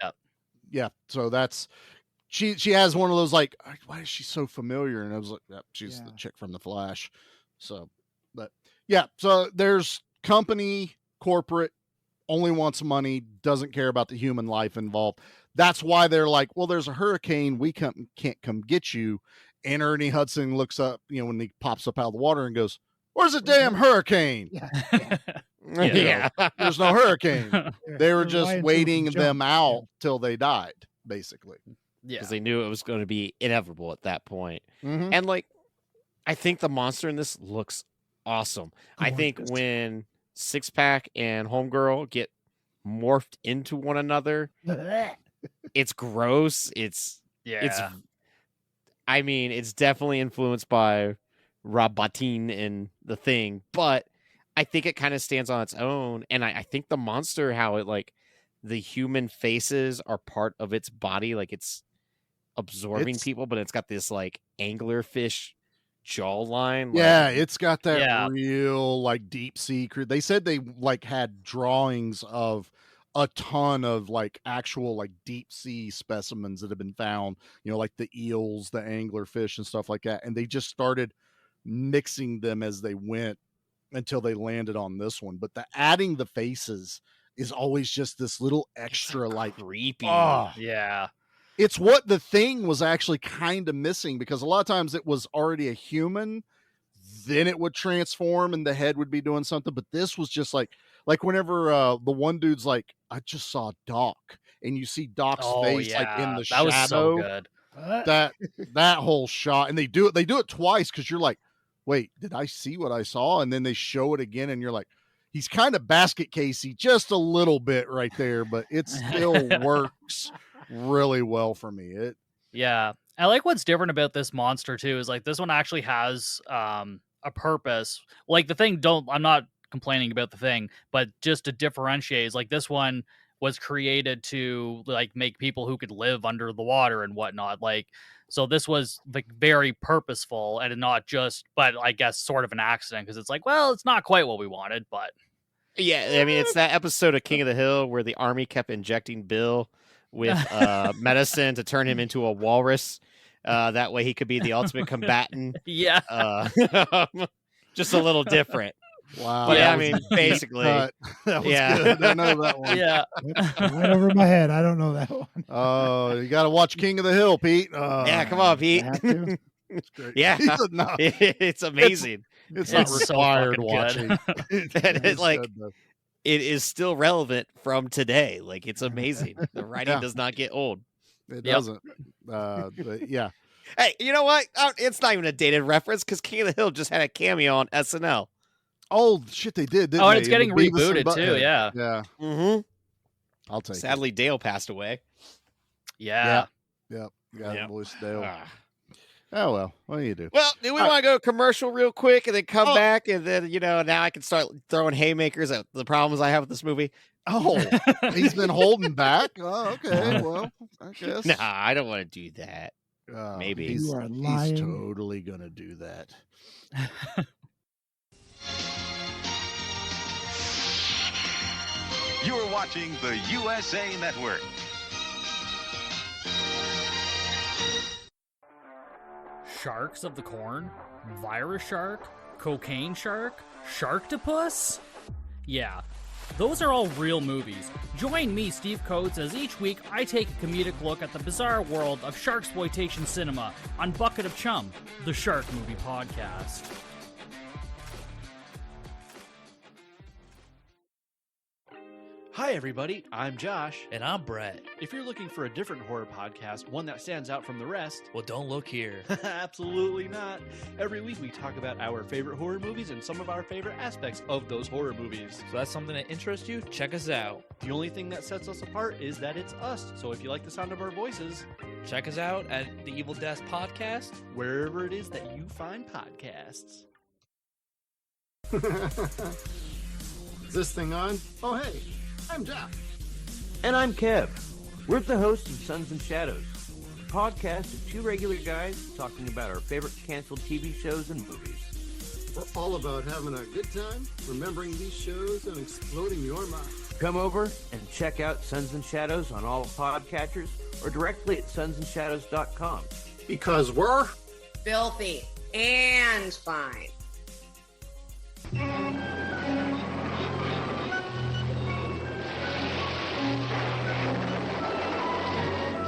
yeah. So that's she has one of those, like, why is she so familiar? And I was like, she's the chick from the Flash. So, but yeah, so there's company, corporate, only wants money, doesn't care about the human life involved. That's why they're like, well, there's a hurricane, we can't come get you. And Ernie Hudson looks up, when he pops up out of the water and goes, where's the damn hurricane? Yeah. There's no hurricane. They were just waiting them out till they died, basically. Yeah. Because they knew it was going to be inevitable at that point. Mm-hmm. And I think the monster in this looks awesome. I think when Six Pack and Homegirl get morphed into one another, it's gross. It's definitely influenced by Rob Bottin in The Thing, but I think it kind of stands on its own. And I think the monster, how it the human faces are part of its body, it's absorbing people, but it's got this anglerfish jawline. It's got that real deep sea crew. They said they had drawings of a ton of like actual like deep sea specimens that have been found, like the eels, the anglerfish and stuff like that. And they just started mixing them as they went until they landed on this one. But adding the faces is always just this little extra like creepy. Yeah. It's what the Thing was actually kind of missing, because a lot of times it was already a human, then it would transform and the head would be doing something. But this was just like whenever the one dude's like, I just saw Doc, and you see Doc's face like in the shadow. Was so good. That whole shot, and they do it twice, because you're like, wait, did I see what I saw? And then they show it again, and you're like, he's kind of basket casey just a little bit right there, but it still works really well for me. Yeah. I like what's different about this monster too is like this one actually has a purpose. Like the Thing I'm not complaining about the Thing, but just to differentiate is like this one was created to like make people who could live under the water and whatnot. Like, so this was like very purposeful and not just, but I guess sort of an accident, because it's like, well, it's not quite what we wanted, but yeah, I mean, it's that episode of King of the Hill where the army kept injecting Bill with medicine to turn him into a walrus. That way he could be the ultimate combatant. Yeah. Just a little different. Wow. But yeah, I mean, basically. That was good. I know that one. Yeah. Right over my head. I don't know that one. Oh, you got to watch King of the Hill, Pete. Yeah, come on, Pete. It's great. Yeah. No, it's amazing. It's not required so watching. It's like, it is still relevant from today. Like, it's amazing. The writing does not get old. It doesn't. But yeah. Hey, you know what? It's not even a dated reference, because King of the Hill just had a cameo on SNL. Oh shit, they did. Didn't and they? it's getting rebooted too. Yeah. Yeah. Mm-hmm. I'll take. Sadly, Dale passed away. Yeah. Yep. Got Yep. voice Dale. Oh well. What do you do? Well, do we want to go commercial real quick and then come back, and then now I can start throwing haymakers at the problems I have with this movie? Oh, he's been holding back. Oh, okay. Well, I guess. Nah, I don't want to do that. Maybe he's lying. totally gonna do that. You're watching the USA Network. Sharks of the Corn? Virus shark? Cocaine shark? Sharktopus? Yeah, those are all real movies. Join me, Steve Coates, as each week I take a comedic look at the bizarre world of sharksploitation cinema on Bucket of Chum, the Shark Movie Podcast. Hi everybody, I'm Josh. And I'm Brett. If you're looking for a different horror podcast, one that stands out from the rest, well, don't look here. Absolutely not. Every week we talk about our favorite horror movies and some of our favorite aspects of those horror movies. So that's something that interests you? Check us out. The only thing that sets us apart is that it's us. So if you like the sound of our voices, check us out at the Evil Desk Podcast, wherever it is that you find podcasts. Is this thing on? Oh, hey. I'm Jeff. And I'm Kev. We're the hosts of Sons and Shadows, a podcast of two regular guys talking about our favorite canceled TV shows and movies. We're all about having a good time, remembering these shows, and exploding your mind. Come over and check out Sons and Shadows on all podcatchers or directly at sonsandshadows.com. Because we're filthy and fine.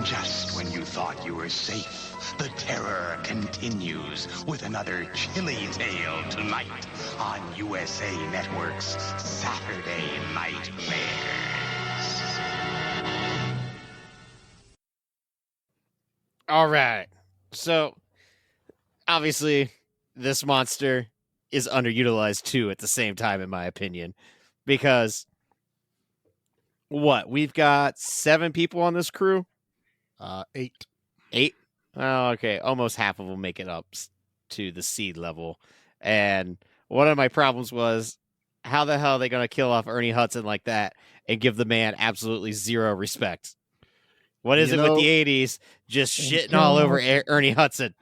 Just when you thought you were safe, the terror continues with another chilly tale tonight on USA Network's Saturday Nightmares. All right. So, obviously, this monster is underutilized too at the same time, in my opinion, because we've got 7 people on this crew. 8. 8? Oh, okay. Almost half of them make it up to the seed level. And one of my problems was, how the hell are they going to kill off Ernie Hudson like that and give the man absolutely zero respect? What is it with the 80s just shitting all over Ernie Hudson?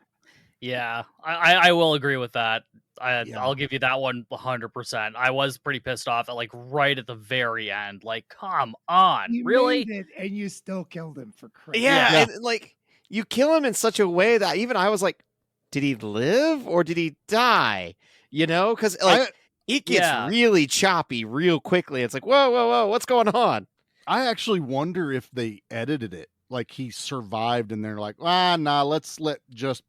Yeah, I will agree with that. I'll give you that one 100%. I was pretty pissed off at like right at the very end. Like, come on, You really? made it, and you still killed him for Christ. Yeah, and like you kill him in such a way that even I was like, did he live or did he die? You know, because like it gets really choppy real quickly. It's like, whoa, what's going on? I actually wonder if they edited it like he survived, and they're like, nah, let's let just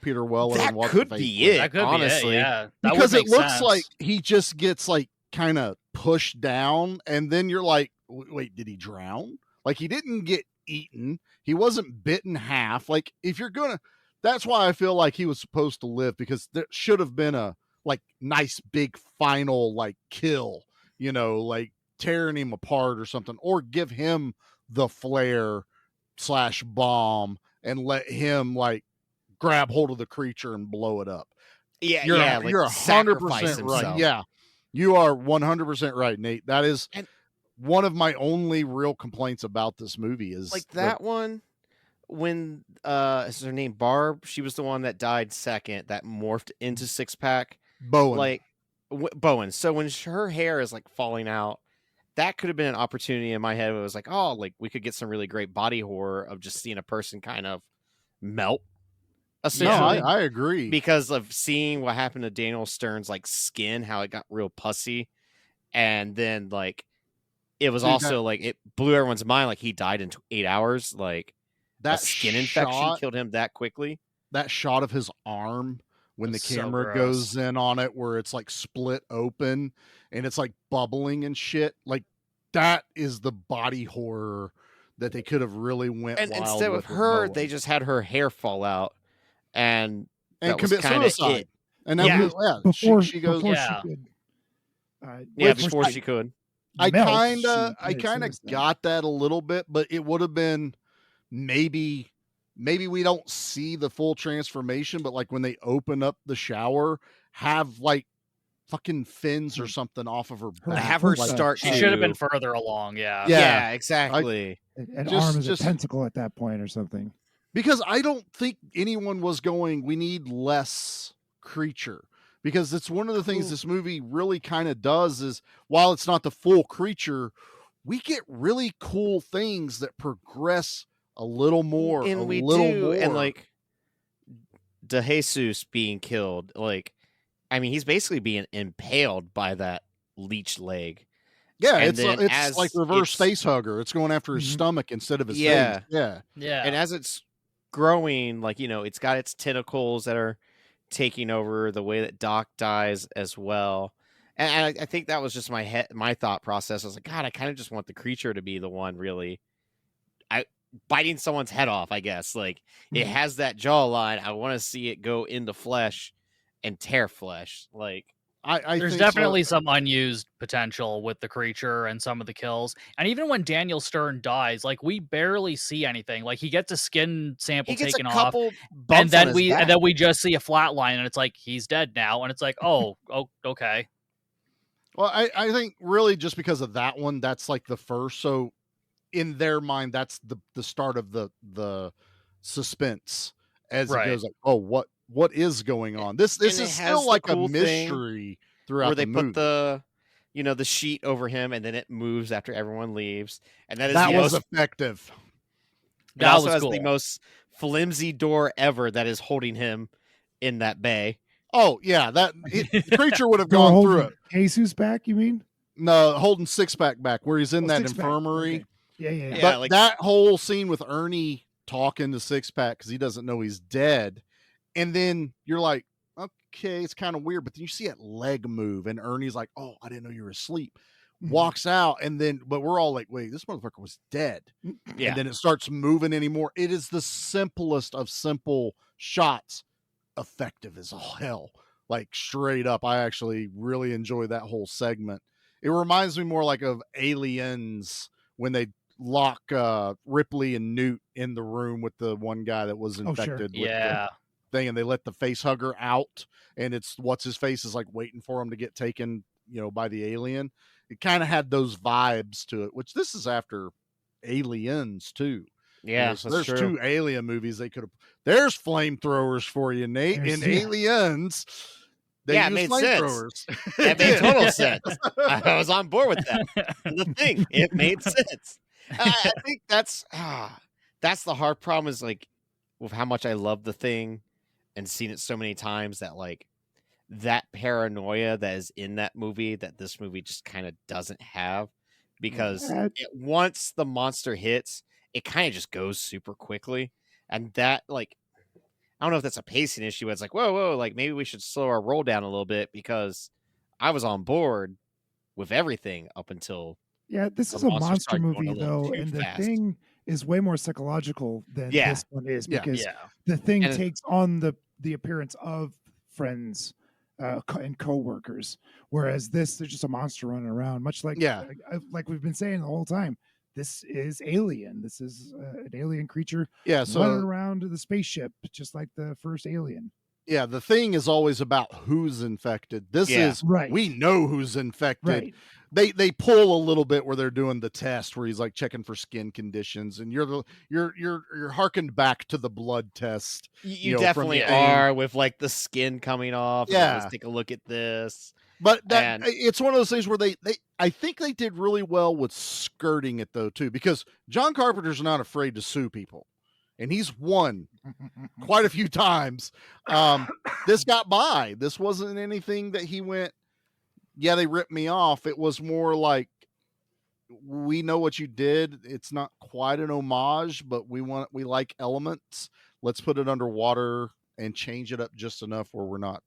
Peter Weller. That and could be it. That could honestly, be it, yeah. Because it looks like he just gets like kind of pushed down, and then you're like, wait, did he drown? Like he didn't get eaten. He wasn't bit in half. Like if you're gonna, that's why I feel like he was supposed to live, because there should have been a like nice big final like kill, like tearing him apart or something, or give him the flare / bomb and let him like grab hold of the creature and blow it up. Yeah, you're like 100% right. Yeah, you are 100% right, Nate. That is one of my only real complaints about this movie is like that one when is her name Barb? She was the one that died second that morphed into Six Pack. Bowen. Like Bowen. So when her hair is like falling out, that could have been an opportunity in my head. It was like, oh, like we could get some really great body horror of just seeing a person kind of melt. No, I agree. Because of seeing what happened to Daniel Stern's like skin, how it got real pussy. And then like it was like it blew everyone's mind. Like he died in 8 hours. Like that skin infection killed him that quickly. That shot of his arm when the camera goes in on it, where it's like split open and it's like bubbling and shit. Like that is the body horror that they could have really went and wild instead with of her, Bowen. they just had her hair fall out and commit suicide. And that before she goes, before she could. I kind of got that a little bit, but it would have been maybe we don't see the full transformation, but like when they open up the shower, have like fucking fins or something off of her back. Have her start. She should have been further along. Yeah, exactly. An arm is a tentacle at that point or something. Because I don't think anyone was going, we need less creature. Because it's one of the things this movie really kind of does is, while it's not the full creature, we get really cool things that progress a little more. And we do. And like De Jesus being killed, like, I mean, he's basically being impaled by that leech leg. Yeah, it's like reverse face hugger. It's going after his stomach instead of his face. Yeah. And as it's growing, like, it's got its tentacles that are taking over the way that Doc dies as well. And I think that was just my thought process. I was like, God, I kind of just want the creature to be the one really biting someone's head off, I guess. Like, it has that jawline. I want to see it go into flesh and tear flesh. Like, there's definitely some unused potential with the creature and some of the kills. And even when Daniel Stern dies, like, we barely see anything. Like, he gets a skin sample taken off, and then we just see a flat line, and it's like he's dead now, and it's like, oh, okay. Well, I think really just because of that one, that's like the first. So in their mind, that's the start of the suspense as it goes like, oh, what is going on? This is still like a mystery throughout where they the movie. put the the sheet over him, and then it moves after everyone leaves, and that was effective. It also has the most flimsy door ever that is holding him in that bay. Oh yeah, the creature would have gone through it. Jesus back, you mean? No, holding Six Pack back where he's in that infirmary. Okay. Yeah. But that whole scene with Ernie talking to Six Pack because he doesn't know he's dead. And then you're like, okay, it's kind of weird. But then you see that leg move, and Ernie's like, oh, I didn't know you were asleep. Walks out, but we're all like, wait, this motherfucker was dead. Yeah. And then it starts moving anymore. It is the simplest of simple shots. Effective as all hell. Like, straight up. I actually really enjoy that whole segment. It reminds me more like of Aliens when they lock Ripley and Newt in the room with the one guy that was infected with the thing, and they let the face hugger out, and it's what's his face is like waiting for him to get taken, by the alien. It kind of had those vibes to it, which this is after Aliens too. Yeah, there's two Alien movies they could have. There's flamethrowers for you, Nate. In Aliens, It made sense. It made total sense. I was on board with that. The Thing, it made sense. I think that's the hard problem is like with how much I love The Thing and seen it so many times that like that paranoia that is in that movie that this movie just kind of doesn't have, because once the monster hits, it kind of just goes super quickly. And that, like, I don't know if that's a pacing issue. It's like, whoa, like maybe we should slow our roll down a little bit, because I was on board with everything up until this is a monster movie though, and The Thing is way more psychological than this one is, because The Thing takes on the appearance of friends and co-workers, whereas there's just a monster running around, much like we've been saying the whole time. This is Alien. This is an alien creature running around the spaceship, just like the first Alien. Yeah, The Thing is always about who's infected. This is we know who's infected. Right. They pull a little bit where they're doing the test where he's like checking for skin conditions, and you're harkened back to the blood test. You definitely are, with like the skin coming off. Yeah, let's take a look at this. But it's one of those things where I think they did really well with skirting it though too, because John Carpenter's not afraid to sue people, and he's won quite a few times. This got by. This wasn't anything that he went, yeah, they ripped me off. It was more like, we know what you did. It's not quite an homage, but we like elements. Let's put it underwater and change it up just enough where we're not,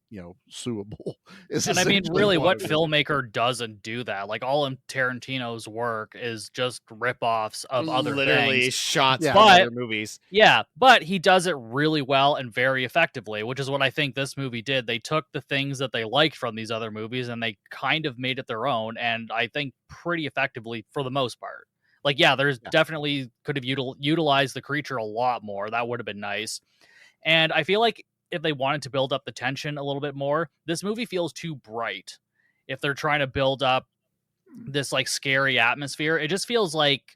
suable. And I mean, really, what filmmaker doesn't do that? Like, all of Tarantino's work is just ripoffs of other things. Shots from other movies. Yeah, but he does it really well and very effectively, which is what I think this movie did. They took the things that they liked from these other movies and they kind of made it their own, and I think pretty effectively for the most part. Like, there's definitely could have utilized the creature a lot more. That would have been nice. And I feel like if they wanted to build up the tension a little bit more, this movie feels too bright. If they're trying to build up this like scary atmosphere, it just feels like,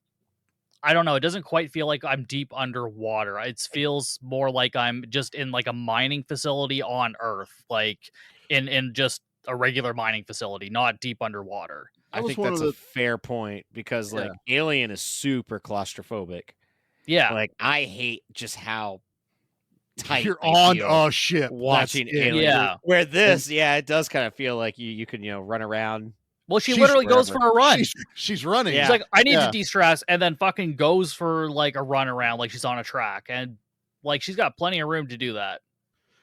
I don't know, it doesn't quite feel like I'm deep underwater. It feels more like I'm just in like a mining facility on Earth, like in just a regular mining facility, not deep underwater. I think that's a fair point, because like Alien is super claustrophobic. Yeah. Like, I hate just how tight you're on a ship watching Alien. Where this, it does kind of feel like you can, run around. Well, she literally goes for a run. She's running. She's like, I need to de-stress, and then fucking goes for like a run around like she's on a track, and like she's got plenty of room to do that.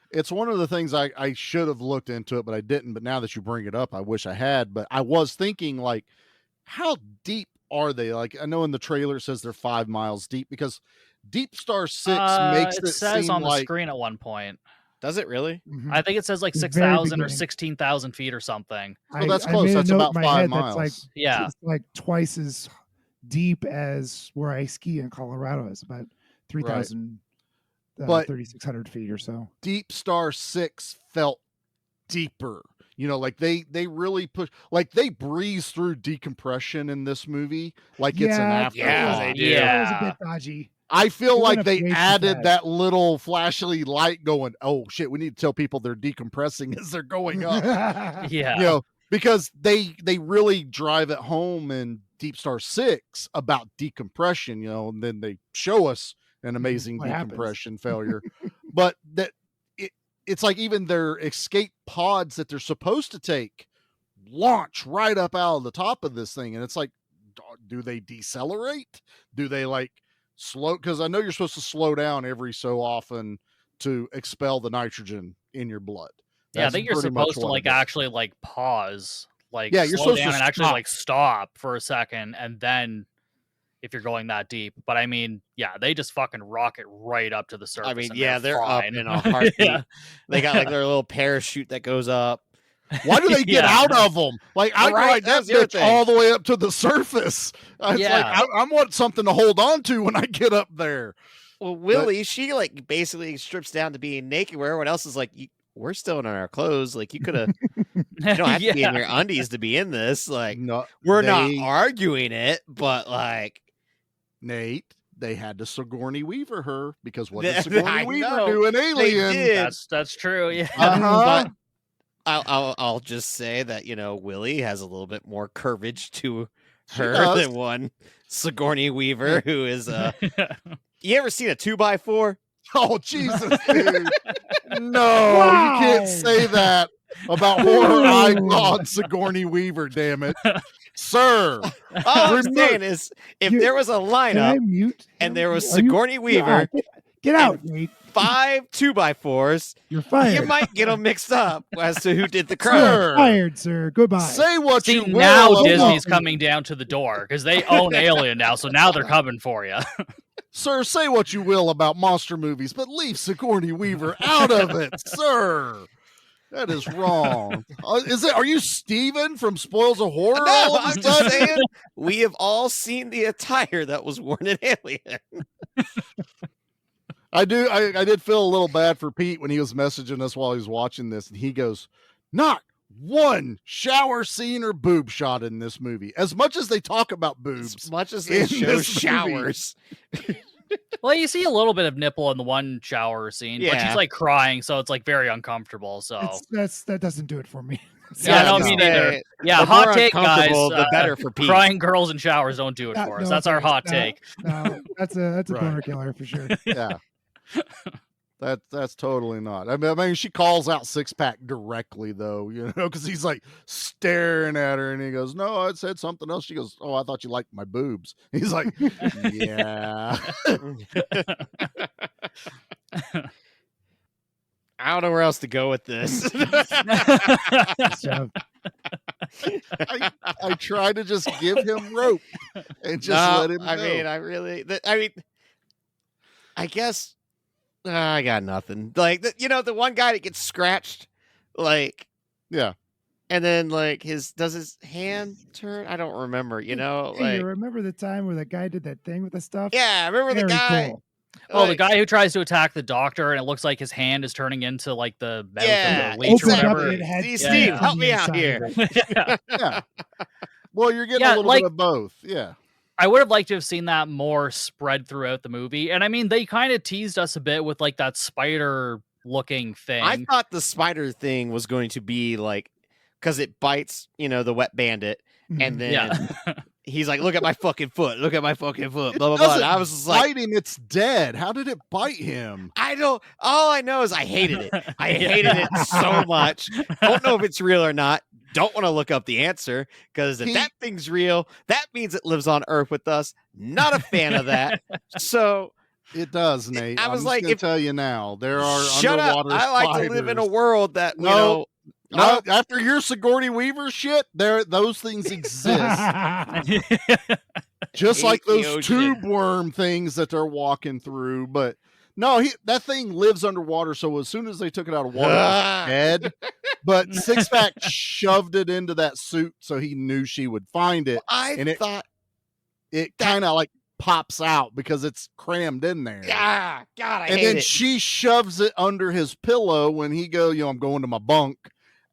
It's one of the things I should have looked into it, but I didn't. But now that you bring it up, I wish I had. But I was thinking, like, how deep are they? Like, I know in the trailer it says they're 5 miles deep, because Deep Star 6 makes it says seem on the like... screen at one point. Does it really? Mm-hmm. I think it says like 6,000 or 16,000 feet or something. So that's close. That's about 5 miles. That's like, it's like twice as deep as where I ski in Colorado. It's about 3,000, 3,600 feet or so. Deep Star 6 felt deeper. Like they really push, like they breeze through decompression in this movie. Like it's an afterthought. Yeah, they do. It was a bit dodgy. I feel like they added that little flashly light going, oh shit, we need to tell people they're decompressing as they're going up. Because they really drive it home in Deep Star 6 about decompression, and then they show us an amazing decompression failure. But that it's like even their escape pods that they're supposed to take launch right up out of the top of this thing. And it's like, do they decelerate? Do they like slow? Because I know you're supposed to slow down every so often to expel the nitrogen in your blood. I think you're supposed to like actually like pause, like you're slow supposed down to and actually stop. like stop for a second, and then if you're going that deep. But I mean, they just fucking rocket right up to the surface. I mean, and they're fine. up in a heartbeat. They got like their little parachute that goes up. Why do they get out of them? Like, I ride that bitch all the way up to the surface. It's like, I want something to hold on to when I get up there. Well, Willie, she like basically strips down to being naked, where everyone else is like, we're still in our clothes. Like, you could have, you don't have to be in your undies to be in this. Like, we're not arguing it, but like, Nate, they had to Sigourney Weaver her, because what did Sigourney Weaver do in Alien? That's true. Yeah. But I'll just say that, Willie has a little bit more curvage to her than one Sigourney Weaver, who is you ever seen a 2x4? Oh, Jesus, dude. No, wow. You can't say that about horror icon Sigourney Weaver, damn it. Sir. All I'm saying is, if there was a lineup and there was Sigourney Weaver, get out, Nate. 5 2x4s, you're fired. You might get them mixed up as to who did the crime. Fired, sir. Goodbye. Say what you will. Now Disney's coming down to the door because they own Alien now, so now they're coming for you. Sir, say what you will about monster movies, but leave Sigourney Weaver out of it, sir. That is wrong. Are you Steven from Spoils of Horror? No, I'm just saying we have all seen the attire that was worn in Alien. I did feel a little bad for Pete when he was messaging us while he was watching this, and he goes, "Not one shower scene or boob shot in this movie. As much as they talk about boobs, as much as they show showers." Well, you see a little bit of nipple in the one shower scene, but she's like crying, so it's like very uncomfortable. So that doesn't do it for me. No, me neither. Yeah, hot take, guys. The better for Pete. Crying girls in showers don't do it for us. That's our hot take. No, that's a boner killer for sure. Yeah. That's totally not. I mean, she calls out Six Pack directly though, because he's like staring at her, and he goes, "No, I said something else." She goes, "Oh, I thought you liked my boobs." He's like, "Yeah." I don't know where else to go with this. I try to just give him rope and just let him go. I guess. I got nothing. Like, the one guy that gets scratched, yeah. And then, does his hand turn? I don't remember, Hey, you remember the time where that guy did that thing with the stuff? Yeah, I remember the guy. Cool. Oh, the guy who tries to attack the doctor, and it looks like his hand is turning into, the mouth of the leech or whatever. Steve, help me out here. Yeah. Well, you're getting a little bit of both. Yeah. I would have liked to have seen that more spread throughout the movie. And I mean, they kind of teased us a bit with that spider looking thing. I thought the spider thing was going to be because it bites, the wet bandit. And then he's like, "Look at my fucking foot. Look at my fucking foot." Blah, blah, blah. And I was just like, biting, it's dead. How did it bite him? All I know is I hated it. I hated it so much. Don't know if it's real or not. Don't want to look up the answer, because if that thing's real, that means it lives on Earth with us. Not a fan of that. So it does, Nate. I was going to tell you now, there are shut underwater up. I like spiders. to live in a world that No, after your Sigourney Weaver shit, those things exist. Just like those tube worm things that they're walking through, but. No, that thing lives underwater, so as soon as they took it out of water, it was dead. But Six Pack shoved it into that suit so he knew she would find it. I thought it kind of pops out because it's crammed in there. Yeah, God, I hate it. And then she shoves it under his pillow when he I'm going to my bunk.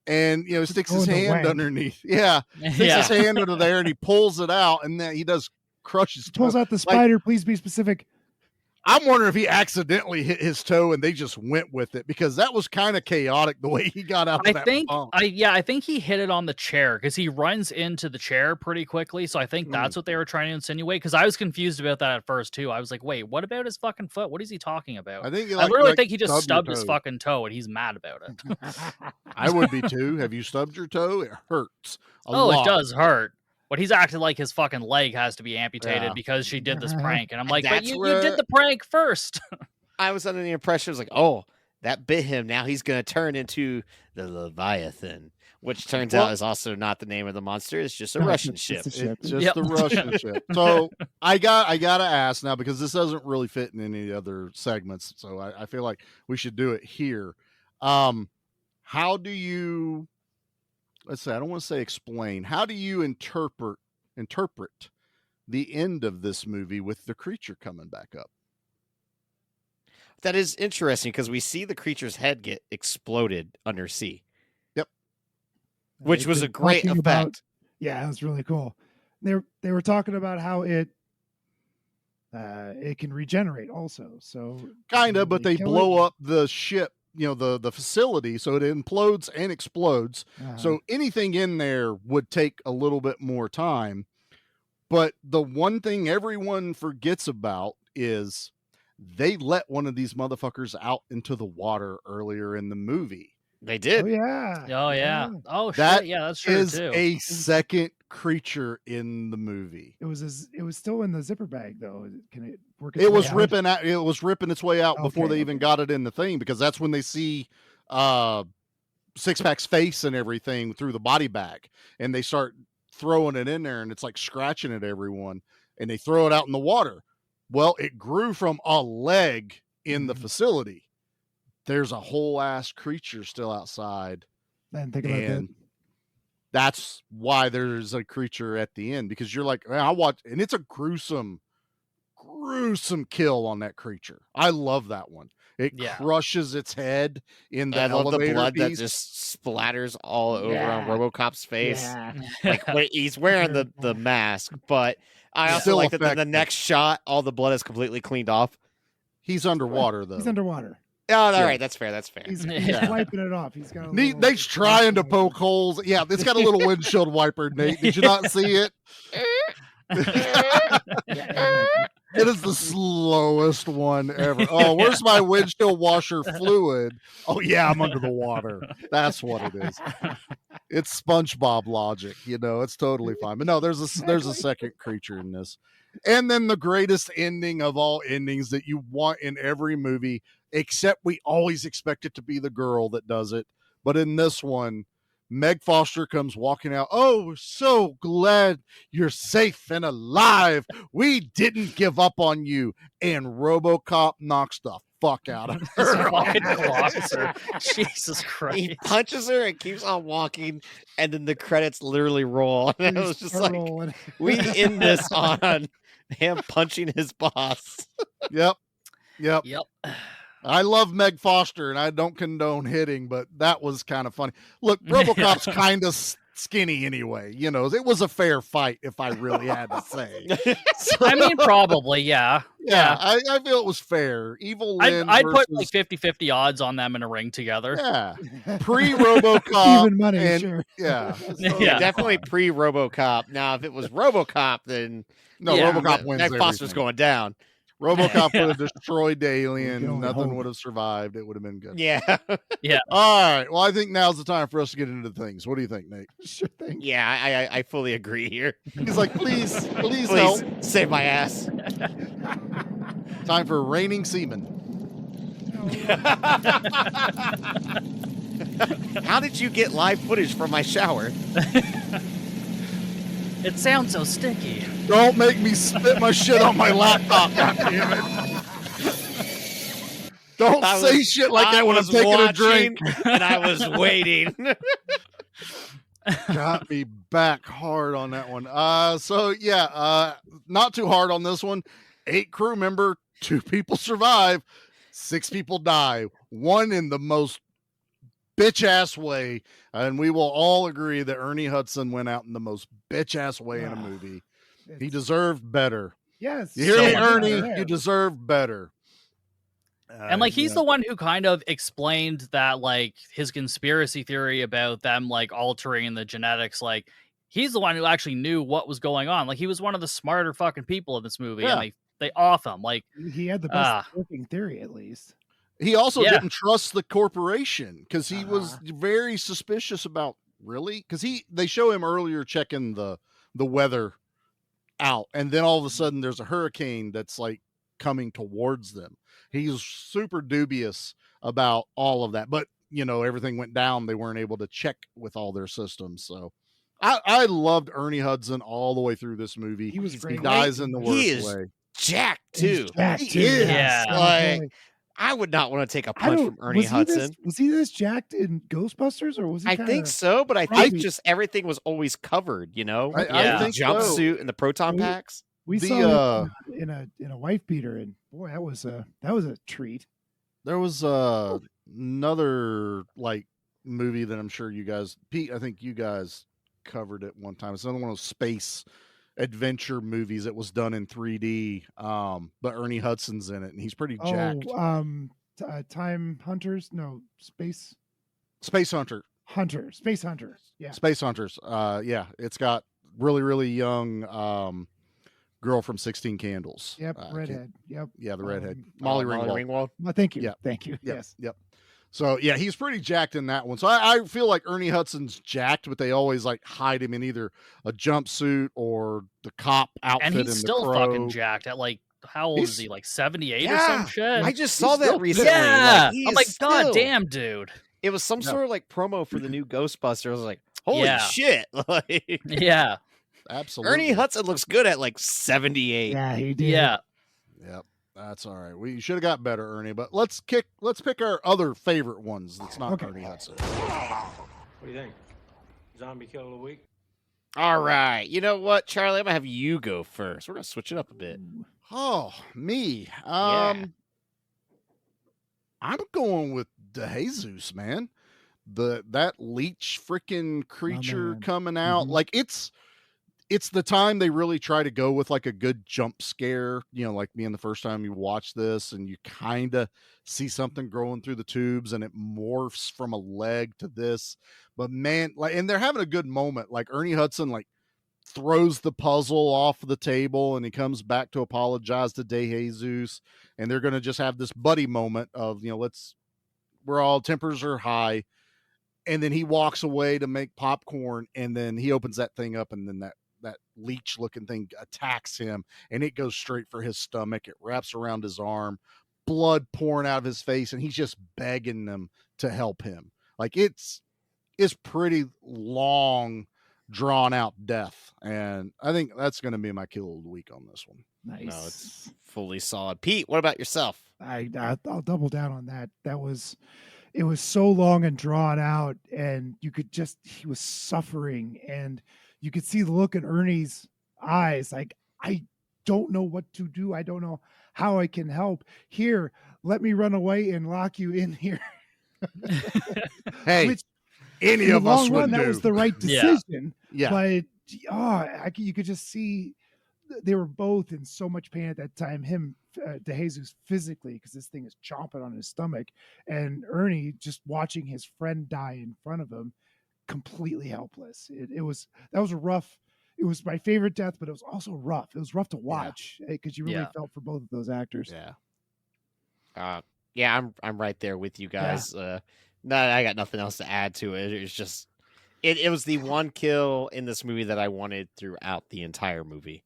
And, sticks his hand underneath. Yeah. Sticks his hand under there, and he pulls it out, and then he does crush his toe. Pulls out the spider. Please be specific. I'm wondering if he accidentally hit his toe and they just went with it, because that was kind of chaotic the way he got out of that bunk. I think he hit it on the chair, because he runs into the chair pretty quickly. So I think that's what they were trying to insinuate, because I was confused about that at first too. I was like, wait, what about his fucking foot? What is he talking about? I literally think he just stubbed his fucking toe and he's mad about it. I would be too. Have you stubbed your toe? It hurts a lot. It does hurt. But he's acting like his fucking leg has to be amputated because she did this prank. And I'm like, but you did the prank first. I was under the impression, I was like, oh, that bit him. Now he's going to turn into the Leviathan, which turns out is also not the name of the monster. It's just a Russian ship. It's just the Russian ship. So I got to ask now, because this doesn't really fit in any other segments. So I feel like we should do it here. How do you... Let's say, I don't want to say explain. How do you interpret the end of this movie with the creature coming back up? That is interesting, because we see the creature's head get exploded undersea. Yep. Which was a great effect. Yeah, it was really cool. They were talking about how it can regenerate also. So kind of, but they blow up the ship the facility, so it implodes and explodes. So anything in there would take a little bit more time. But the one thing everyone forgets about is they let one of these motherfuckers out into the water earlier in the movie. They did. Oh yeah. Oh yeah. Oh That shit. Yeah, that's true is too. a second creature in the movie. It was still in the zipper bag though. Can it work? It was ripping out. It was ripping its way out before they even okay. got it in the thing, because that's when they see Six-Pack's face and everything through the body bag, and they start throwing it in there, and it's like scratching at everyone, and they throw it out in the water. Well, it grew from a leg in the facility. There's a whole ass creature still outside. I didn't think about that. That's why there's a creature at the end, because you're like, man, I watch, and it's a gruesome kill on that creature. I love that one. It crushes its head in the elevator. I love the blood piece. that just splatters all over on RoboCop's face. Yeah. Like he's wearing the mask, but I also Still like that effective. the next shot, all the blood is completely cleaned off. He's underwater though. He's underwater. Oh, all right, that's fair. That's fair. He's wiping it off. He's got. Nate's trying to poke holes. Yeah, it's got a little windshield wiper. Nate, did you not see it? It is the slowest one ever. Oh, where's my windshield washer fluid? Oh yeah, I'm under the water. That's what it is. It's SpongeBob logic, it's totally fine. But no, there's a second creature in this. And then the greatest ending of all endings that you want in every movie, except we always expect it to be the girl that does it. But in this one, Meg Foster comes walking out. Oh, we're so glad you're safe and alive. We didn't give up on you. And RoboCop knocks the fuck out of her. Jesus Christ. He punches her and keeps on walking, and then the credits literally roll. And it was just like, we end this on him punching his boss. Yep. I love Meg Foster, and I don't condone hitting, but that was kind of funny. Look, RoboCop's kind of skinny anyway. It was a fair fight, if I really had to say. I mean, probably, yeah. Yeah, I feel it was fair. Evil Lynn I'd put like 50-50 odds on them in a ring together. Yeah. Pre-RoboCop. Even money, sure. Yeah. Yeah, definitely pre-RoboCop. Now, if it was RoboCop, then RoboCop wins. Meg Foster's going down. RoboCop would have destroyed the alien. Nothing would have survived. It would have been good. Yeah. Yeah. All right. Well, I think now's the time for us to get into things. What do you think, Nate? Sure thing. Yeah, I fully agree here. He's like, please help. Save my ass. Time for Raining Semen. How did you get live footage from my shower? It sounds so sticky. Don't make me spit my shit on my laptop, goddammit. Don't say shit like that when I'm taking a drink. And I was waiting. Got me back hard on that one. Not too hard on this one. 8 crew member, 2 people survive, 6 people die. One in the most bitch ass way, and we will all agree that Ernie Hudson went out in the most bitch ass way in a movie. He deserved better. Yes, you hear me, Ernie? You deserve better. And like he's the one who kind of explained that, like, his conspiracy theory about them like altering the genetics. Like, he's the one who actually knew what was going on. Like, he was one of the smarter fucking people in this movie, and they off him. Like, he had the best working theory, at least. He also didn't trust the corporation because he was very suspicious about because they show him earlier checking the weather out, and then all of a sudden there's a hurricane that's like coming towards them. He's super dubious about all of that, but everything went down. They weren't able to check with all their systems. So I loved Ernie Hudson all the way through this movie. He was great. He dies in the worst way. Jacked too. He is. Yeah. Like, I would not want to take a punch from Ernie Hudson. Was he this jacked in Ghostbusters, or was he? I think so, but I think just everything was always covered. I think the jumpsuit and the proton packs. We saw it in a wife beater, and boy, that was a treat. There was another like movie that I'm sure you guys, Pete, I think you guys covered it one time. It's another one of those space adventure movies that was done in 3D. But Ernie Hudson's in it, and he's pretty jacked. Time Hunters? No, Space Hunter. Space Hunters. Yeah. Space Hunters. Yeah, it's got really, really young girl from 16 Candles. Yep, redhead. Yep. Yeah, the redhead. Molly Ringwald. Well, thank you. Yeah. Thank you. Yep. Yes. Yep. So yeah, he's pretty jacked in that one. So I feel like Ernie Hudson's jacked, but they always like hide him in either a jumpsuit or the cop outfit. And he's in still the Crow. fucking jacked at like, how old is he? Like 78 or some shit? I just saw that recently. Yeah. Like, I'm like, God damn, dude. It was some sort of like promo for the new Ghostbusters. I was like, holy shit. Like, yeah. Absolutely. Ernie Hudson looks good at like 78. Yeah, he did. Yeah. Yep. That's all right. We should have got better, Ernie, but let's pick our other favorite ones that's not Ernie Hudson. What do you think? Zombie kill of the week? All right. You know what, Charlie? I'm going to have you go first. We're going to switch it up a bit. Oh, me. Yeah. I'm going with DeJesus, man. That leech freaking creature coming out. Like it's the time they really try to go with like a good jump scare, like being the first time you watch this and you kind of see something growing through the tubes and it morphs from a leg to this. But man, like, and they're having a good moment. Like Ernie Hudson, like throws the puzzle off the table and he comes back to apologize to DeJesus. And they're going to just have this buddy moment of, we're all tempers are high. And then he walks away to make popcorn and then he opens that thing up and then that leech looking thing attacks him and it goes straight for his stomach. It wraps around his arm, blood pouring out of his face, and he's just begging them to help him. Like it's pretty long, drawn out death. And I think that's going to be my kill of the week on this one. Nice. No, it's fully solid. Pete, what about yourself? I'll double down on that. It was so long and drawn out, and he was suffering, and you could see the look in Ernie's eyes. Like, I don't know what to do. I don't know how I can help. Here, let me run away and lock you in here. Hey, any of us would do. That was the right decision. Yeah. But you could just see they were both in so much pain at that time. Him, DeJesus, physically, because this thing is chomping on his stomach, and Ernie just watching his friend die in front of him, completely helpless. That was a rough. It was my favorite death, but it was also rough. It was rough to watch because you really felt for both of those actors. Yeah. I'm right there with you guys. No, I got nothing else to add to it. It's just it was the one kill in this movie that I wanted throughout the entire movie.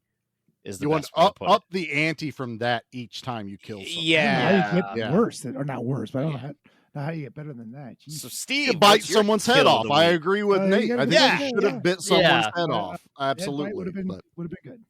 Is the you want best way to put up it. the ante from that each time you kill something. Yeah. How you get worse, or not worse, but I don't know how you get better than that. Jeez. So Steve, you bite what's your someone's head kill off. of the I week? agree with Nate. I think you should have bit someone's head off. Absolutely. Would have been good.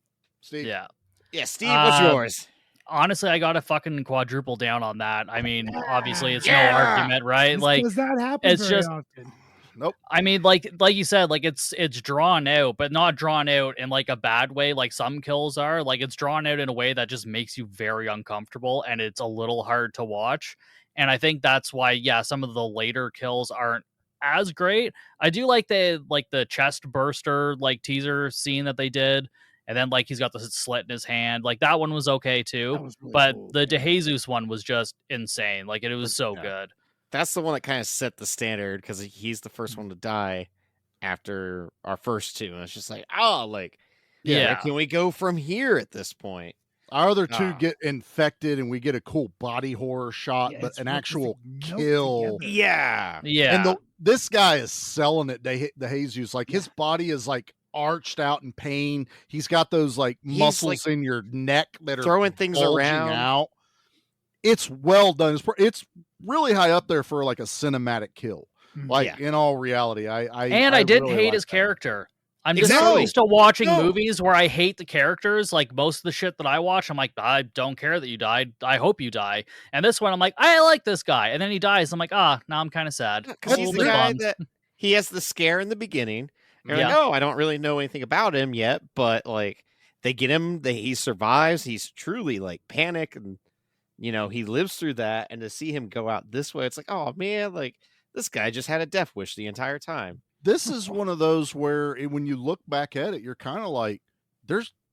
Steve. Yeah. Yeah, Steve, what's yours? Honestly, I got to fucking quadruple down on that. I mean, obviously, it's no argument, right? Like, does that happen? It's very just often. Nope. I mean, like you said, like it's drawn out, but not drawn out in like a bad way, like some kills are. Like it's drawn out in a way that just makes you very uncomfortable, and it's a little hard to watch. And I think that's why, some of the later kills aren't as great. I do like the chest burster like teaser scene that they did, and then like he's got the slit in his hand. Like that one was okay too, Was really but cool. the DeJesus one was just insane. Like it was so good. That's the one that kind of set the standard because he's the first one to die after our first two. And it's just like, where can we go from here at this point? Our other two get infected and we get a cool body horror shot, but an actual kill. Yeah. And this guy is selling it, DeJesus. Like his body is like arched out in pain. He's got those like muscles in your neck that are throwing things around out. It's well done. It's really high up there for like a cinematic kill. Like in all reality, I didn't really hate his character. I'm just Exactly. used to watching movies where I hate the characters. Like most of the shit that I watch, I'm like, I don't care that you died. I hope you die. And this one, I'm like, I like this guy. And then he dies. I'm like, now I'm kind of sad. Because he's the guy that he has the scare in the beginning. You're like, I don't really know anything about him yet, but like they get him, he survives. He's truly like panic, and he lives through that. And to see him go out this way, it's like, oh man, like this guy just had a death wish the entire time. This is one of those where when you look back at it, you're kind of like,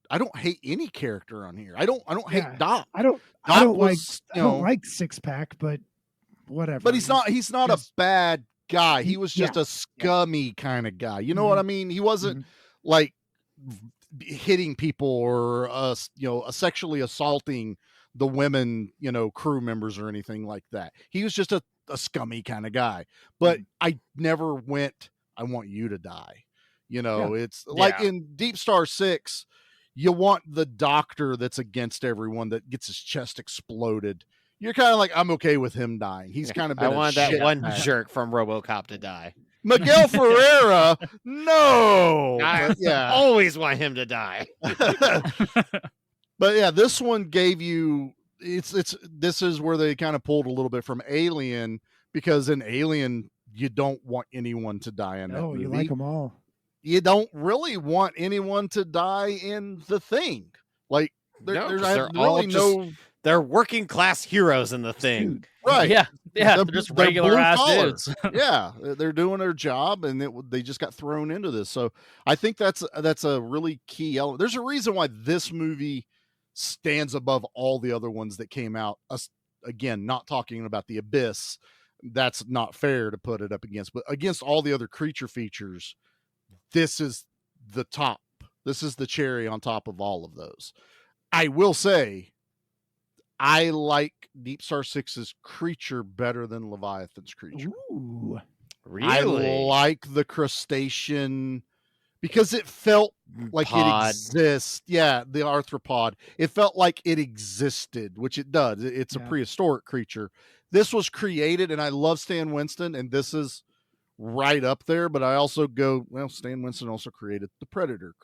I don't hate any character on here. I don't hate Doc. I don't like Six Pack, but whatever. But he's not a bad guy. He was just a scummy kind of guy. You know what I mean? He wasn't like hitting people or sexually assaulting the women, crew members or anything like that. He was just a scummy kind of guy. But I never went, I want you to die. It's like in Deep Star 6, you want the doctor that's against everyone that gets his chest exploded. You're kind of like, I'm okay with him dying. He's kind of been I wanted that one jerk from RoboCop to die. Miguel Ferreira, no. I always want him to die. But yeah, this one gave you this is where they kind of pulled a little bit from Alien, because in Alien you don't want anyone to die in that movie. You like them all. You don't really want anyone to die in The Thing. Like there's really they're working class heroes in The Thing. Right. Yeah. They're just regular ass dudes. Yeah. They're doing their job, and they just got thrown into this. So I think that's a really key element. There's a reason why this movie stands above all the other ones that came out. Again, not talking about The Abyss. That's not fair to put it up against, but against all the other creature features, this is the top. This is the cherry on top of all of those. I will say, I like Deep Star 6's creature better than Leviathan's creature. Ooh, really? I like the crustacean because it felt like it exists. Yeah, the arthropod. It felt like it existed, which it does. It's a prehistoric creature. This was created, and I love Stan Winston, and this is right up there. But I also go, well, Stan Winston also created the Predator.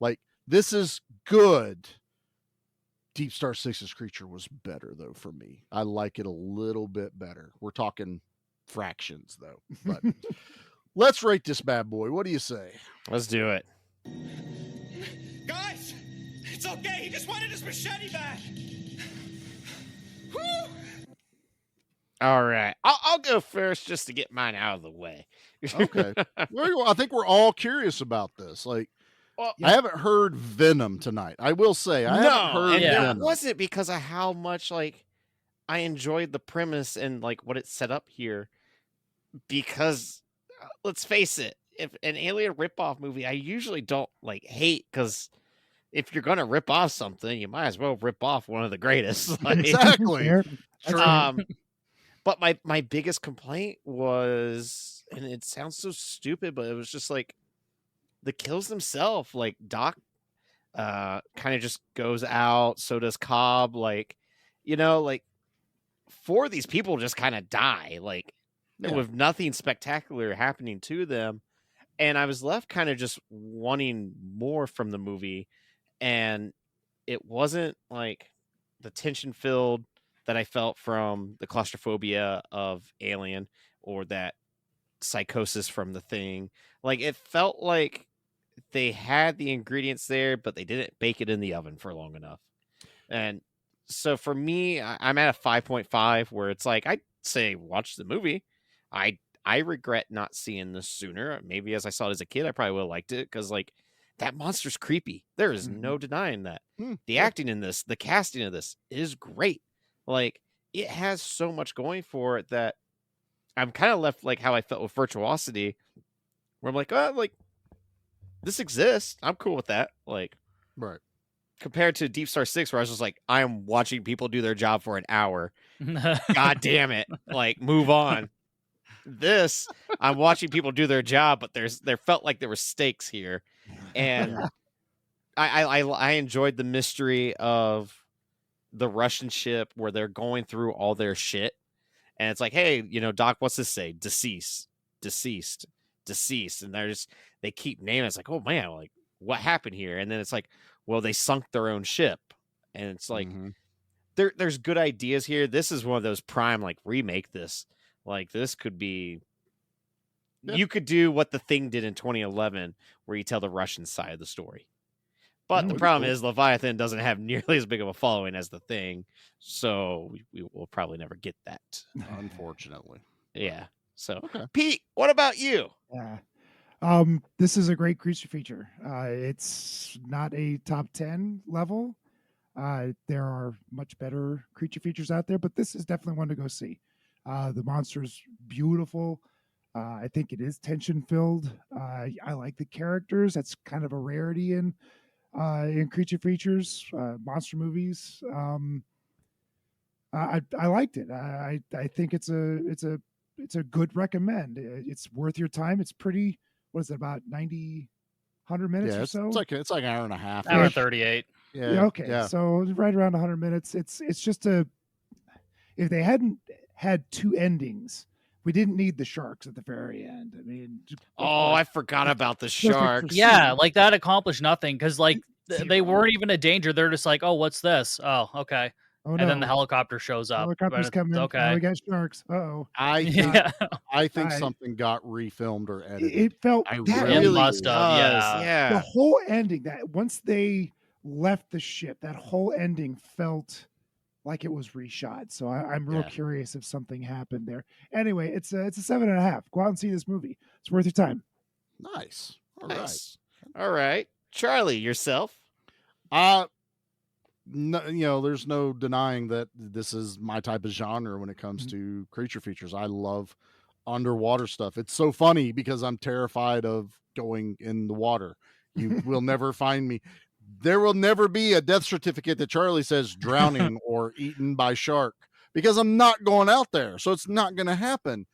Like this is good. Deep Star 6's creature was better, though, for me. I like it a little bit better. We're talking fractions, though. But let's rate this bad boy. What do you say? Let's do it. Guys, it's okay. He just wanted his machete back. Whew. All right. I'll go first just to get mine out of the way. Okay. Well, I think we're all curious about this. Like, I haven't heard Venom tonight. I will say I haven't heard Venom. It wasn't because of how much I enjoyed the premise and what it set up here. Because let's face it, if an alien ripoff movie, I usually don't hate, because if you're gonna rip off something, you might as well rip off one of the greatest. Exactly. But my biggest complaint was, and it sounds so stupid, but it was just the kills themselves. Doc kind of just goes out, so does Cobb. Four of these people just kind of die, with nothing spectacular happening to them. And I was left kind of just wanting more from the movie. And it wasn't the tension filled that I felt from the claustrophobia of Alien or that psychosis from The Thing. It felt like they had the ingredients there, but they didn't bake it in the oven for long enough. And so for me, I'm at a 5.5, where it's I'd say watch the movie. I regret not seeing this sooner. Maybe as I saw it as a kid, I probably would have liked it, because that monster's creepy. There is no denying that. The acting in this, the casting of this is great. It has so much going for it that I'm kind of left how I felt with Virtuosity, where I'm this exists. I'm cool with that. Right. Compared to Deep Star 6, where I was just I am watching people do their job for an hour. God damn it. Move on. This, I'm watching people do their job, but there felt like there were stakes here. And I enjoyed the mystery of the Russian ship, where they're going through all their shit. And it's hey, Doc, what's this say? Deceased. And they keep naming it. It's oh man, what happened here? And then it's well, they sunk their own ship. And it's there's good ideas here. This is one of those prime, remake this. This could be, you could do what The Thing did in 2011, where you tell the Russian side of the story. But the problem is Leviathan doesn't have nearly as big of a following as The Thing. So we will probably never get that. Unfortunately. Yeah. So, Pete, what about you? Yeah. This is a great creature feature. It's not a top 10 level. There are much better creature features out there, but this is definitely one to go see. The monster's beautiful. I think it is tension filled. I like the characters. That's kind of a rarity in creature features, monster movies. I liked it. I think it's a good recommend. It's worth your time. It's pretty. What is it, about 100 minutes or so? It's like an hour and a half. Hour 38. Yeah. Okay. Yeah. So right around 100 minutes. It's just if they hadn't had two endings, we didn't need the sharks at the very end. I mean, I forgot about the sharks. Yeah, like that accomplished nothing because like they weren't even a danger. They're just like, oh, what's this? Oh, okay. Oh, and then the helicopter shows up. Helicopter's coming. Okay. Now we got sharks. I think something got refilmed or edited. It felt it must have. Yeah. The whole ending, that once they left the ship, that whole ending felt like it was reshot. So I'm real curious if something happened there. Anyway, it's a 7.5. Go out and see this movie. It's worth your time. Nice. All right. Charlie, yourself? No, there's no denying that this is my type of genre when it comes to creature features. I love underwater stuff. It's so funny because I'm terrified of going in the water. You will never find me. There will never be a death certificate that Charlie says drowning or eaten by shark because I'm not going out there. So it's not going to happen.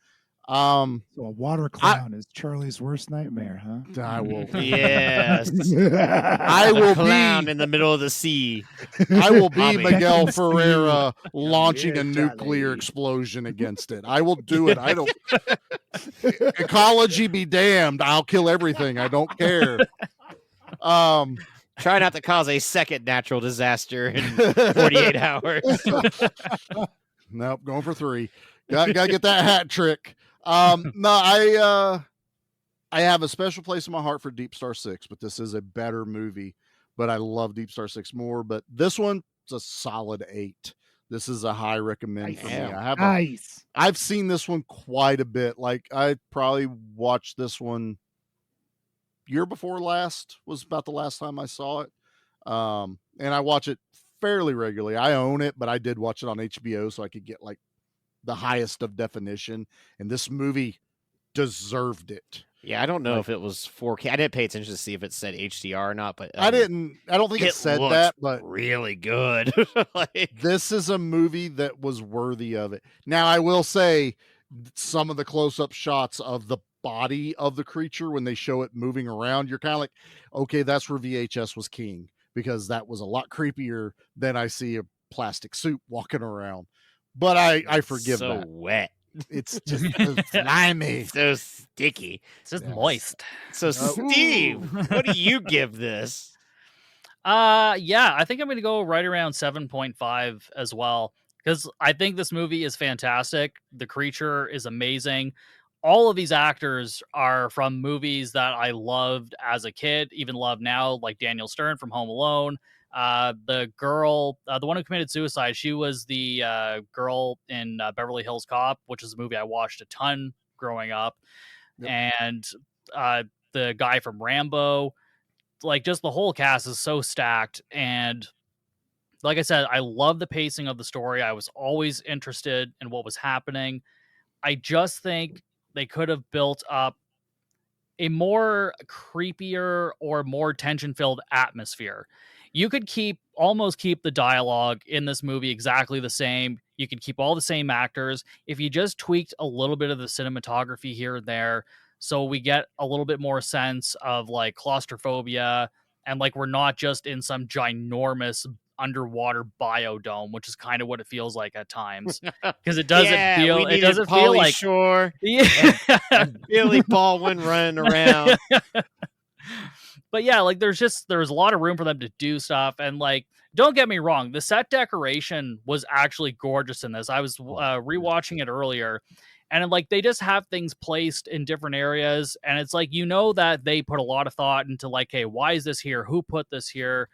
So a water clown is Charlie's worst nightmare, huh? I will. Yes. I will clown in the middle of the sea. I will be Miguel Ferreira launching a nuclear explosion against it. I will do it. I don't. Ecology be damned. I'll kill everything. I don't care. Try not to cause a second natural disaster in 48 hours. Nope, going for 3. Gotta get that hat trick. I have a special place in my heart for Deep Star 6, but this is a better movie. But I love Deep Star 6 more. But this one's a solid 8. This is a high recommend for me. I've seen this one quite a bit. Like I probably watched this one year before last was about the last time I saw it. And I watch it fairly regularly. I own it, but I did watch it on HBO so I could get like the highest of definition. And this movie deserved it. Yeah, I don't know if it was 4K. I didn't pay attention to see if it said HDR or not, but I don't think it said that, but really good. This is a movie that was worthy of it. Now, I will say some of the close-up shots of the body of the creature when they show it moving around, you're kind of like, okay, that's where VHS was king, because that was a lot creepier than I see a plastic suit walking around. But I forgive that. So wet. It's just slimy. So sticky. It's just moist. So Steve, what do you give this? I think I'm going to go right around 7.5 as well, because I think this movie is fantastic. The creature is amazing. All of these actors are from movies that I loved as a kid, even love now, like Daniel Stern from Home Alone. The girl, the one who committed suicide, she was the girl in Beverly Hills Cop, which is a movie I watched a ton growing up. Yep. And the guy from Rambo, like just the whole cast is so stacked. And like I said, I love the pacing of the story. I was always interested in what was happening. I just think they could have built up a more creepier or more tension-filled atmosphere. You could almost keep the dialogue in this movie exactly the same. You could keep all the same actors. If you just tweaked a little bit of the cinematography here and there, so we get a little bit more sense of like claustrophobia, and like we're not just in some ginormous underwater biodome, which is kind of what it feels like at times, because it doesn't feel like Shore. Yeah, and Billy Baldwin running around. But yeah, like there's a lot of room for them to do stuff. And like, don't get me wrong, the set decoration was actually gorgeous in this. I was rewatching it earlier, and like they just have things placed in different areas, and it's like, you know, that they put a lot of thought into like, hey, why is this here? Who put this here?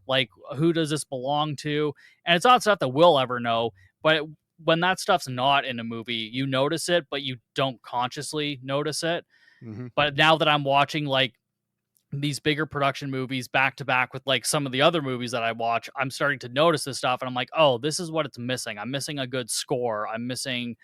Like, who does this belong to? And it's not stuff that we'll ever know, but when that stuff's not in a movie, you notice it, but you don't consciously notice it. Mm-hmm. But now that I'm watching like these bigger production movies back to back with like some of the other movies that I watch, I'm starting to notice this stuff, and I'm like, oh, this is what it's missing. I'm missing a good score. I'm missing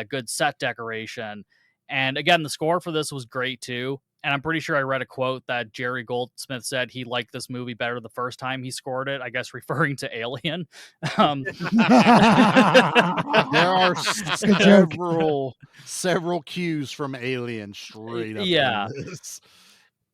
good set decoration. And again, the score for this was great too. And I'm pretty sure I read a quote that Jerry Goldsmith said he liked this movie better the first time he scored it, I guess referring to Alien. There are several cues from Alien straight up. Yeah. In this.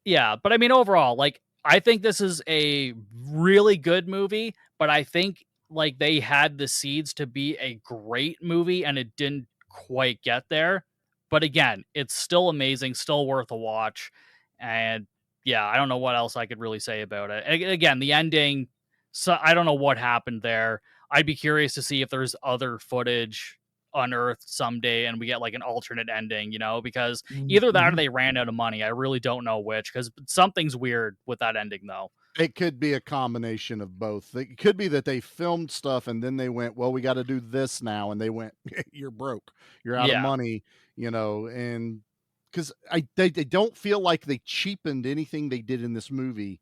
Yeah, but I mean, overall, like, I think this is a really good movie, but I think like they had the seeds to be a great movie and it didn't quite get there. But again, it's still amazing, still worth a watch. And yeah, I don't know what else I could really say about it. And again, the ending, so I don't know what happened there. I'd be curious to see if there's other footage unearthed someday and we get like an alternate ending, you know, because either that or they ran out of money. I really don't know which, because something's weird with that ending though. It could be a combination of both. It could be that they filmed stuff and then they went, well, we got to do this now. And they went, you're broke. You're out of money, you know, and because they don't feel like they cheapened anything they did in this movie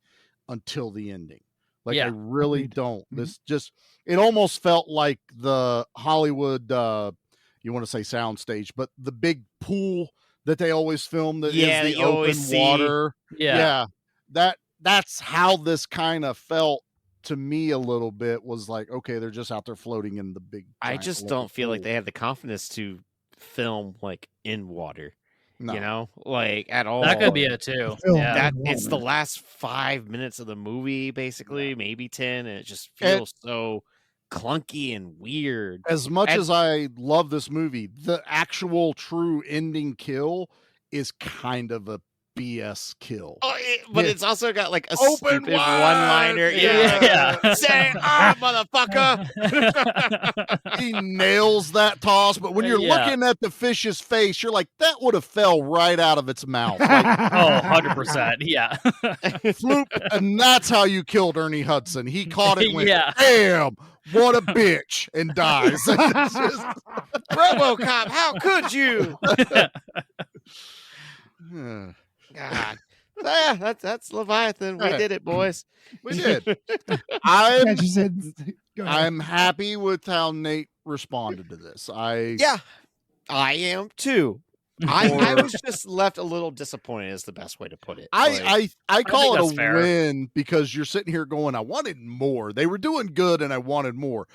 until the ending. Like, I really don't. This just, it almost felt like the Hollywood, you want to say soundstage, but the big pool that they always film that is the open water. That's how this kind of felt to me a little bit, was like, okay, they're just out there floating in the big. I just don't feel like they have the confidence to film like in water. No. You know, like at all. That could be it too. Yeah, it's the last 5 minutes of the movie, basically, maybe 10, and it just feels so clunky and weird. As much as I love this movie, the actual true ending kill is kind of a BS kill. But it's also got like a stupid one-liner. Say, motherfucker. He nails that toss, but when you're looking at the fish's face, you're like, that would have fell right out of its mouth. Like, 100%. Yeah. Floop, and that's how you killed Ernie Hudson. He caught it and went, damn, what a bitch, and dies. RoboCop, how could you? God. That's Leviathan. We did it, boys. We did. I'm happy with how Nate responded to this. I am too. I was just left a little disappointed, is the best way to put it. I call it a win because you're sitting here going, I wanted more. They were doing good and I wanted more.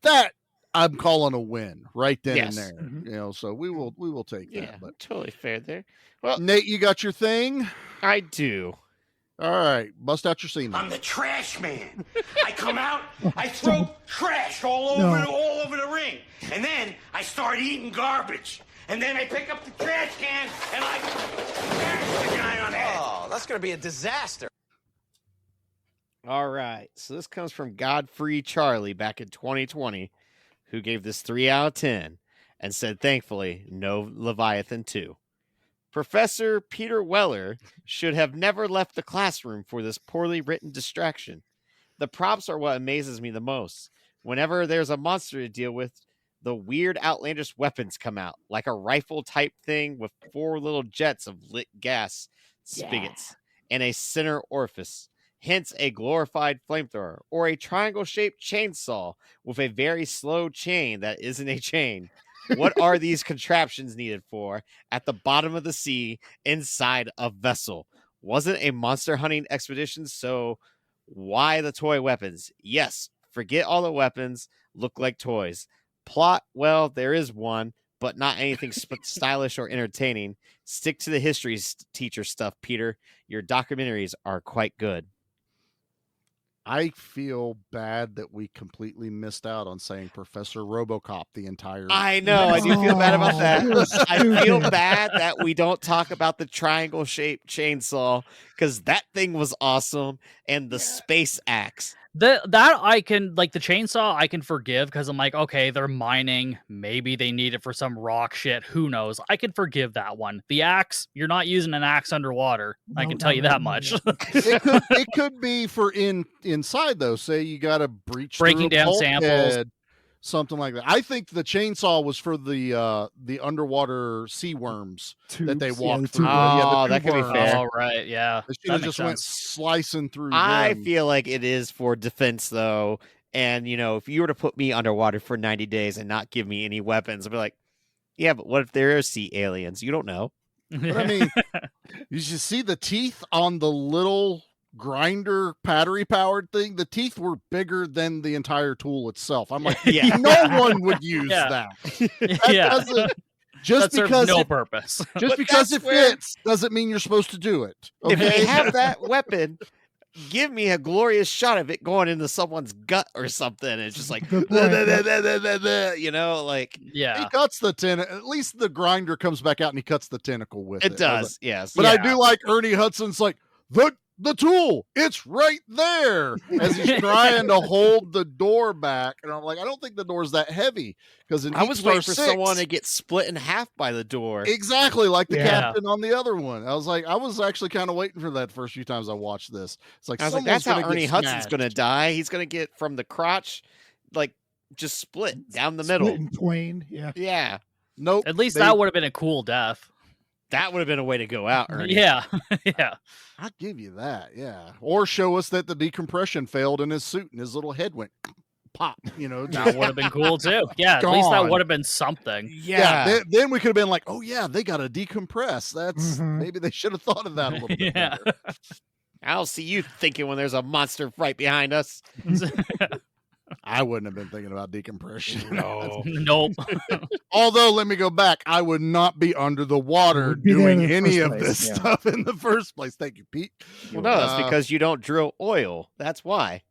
That I'm calling a win right then and there. You know, so we will take that. But totally fair there. Well, Nate, you got your thing? I do. All right, bust out your scene. I'm the trash man. I come out, I throw trash all over the ring, and then I start eating garbage. And then I pick up the trash can and I smash the guy on the head. Oh, that's gonna be a disaster. All right, so this comes from Godfrey Charlie back in 2020, who gave this 3 out of 10 and said, thankfully, no Leviathan 2. Professor Peter Weller should have never left the classroom for this poorly written distraction. The props are what amazes me the most. Whenever there's a monster to deal with, the weird outlandish weapons come out, like a rifle type thing with 4 little jets of lit gas spigots and a center orifice, hence a glorified flamethrower, or a triangle-shaped chainsaw with a very slow chain that isn't a chain. What are these contraptions needed for at the bottom of the sea inside a vessel? Wasn't a monster hunting expedition, so why the toy weapons? Yes, forget all the weapons, look like toys. Plot, well, there is one, but not anything stylish or entertaining. Stick to the history teacher stuff, Peter. Your documentaries are quite good. I feel bad that we completely missed out on saying Professor RoboCop the entire. I know. I do feel bad about that. I feel bad that we don't talk about the triangle-shaped chainsaw because that thing was awesome, and the space axe. That I can, like, the chainsaw I can forgive because I'm like, okay, they're mining. Maybe they need it for some rock shit. Who knows? I can forgive that one. The axe, you're not using an axe underwater. I can tell you that much. It could be for inside though. Say you got a breaking down samples, something like that. I think the chainsaw was for the underwater sea worms that they walked through. That could be fair. Oh, right, yeah. They should have just went slicing through. I feel like it is for defense though, and you know, if you were to put me underwater for 90 days and not give me any weapons, I'd be like, Yeah, but what if there are sea aliens? You don't know. But I mean, you should see the teeth on the little grinder battery powered thing. The teeth were bigger than the entire tool itself. I'm like, no one would use that. That just that because no purpose. Just because it fits doesn't mean you're supposed to do it. Okay? If they have that weapon, give me a glorious shot of it going into someone's gut or something. It's just like, you know, like he cuts the tentacle. At least the grinder comes back out and he cuts the tentacle with it. It does, yes. But I do like Ernie Hudson's like the tool, it's right there as he's trying to hold the door back. And I'm like, I don't think the door's that heavy because I was waiting for someone to get split in half by the door. Exactly like the captain on the other one. I was actually kind of waiting for that first few times I watched this. It's like, I was like, that's how Ernie Hudson's going to die. He's going to get from the crotch, like just split down the middle. Split in twain. Yeah. Yeah. Nope. At least that would have been a cool death. That would have been a way to go out, Ernie. Yeah. Yeah. I'll give you that. Yeah. Or show us that the decompression failed in his suit and his little head went pop, you know. That would have been cool too. Yeah. At least that would have been something. Yeah. Then we could have been like, oh yeah, they got to decompress. That's maybe they should have thought of that a little bit better. I'll see you thinking when there's a monster right behind us. I wouldn't have been thinking about decompression. No. Nope. Although, let me go back. I would not be under the water doing any of this stuff in the first place. Thank you, Pete. Well, no, that's because you don't drill oil. That's why.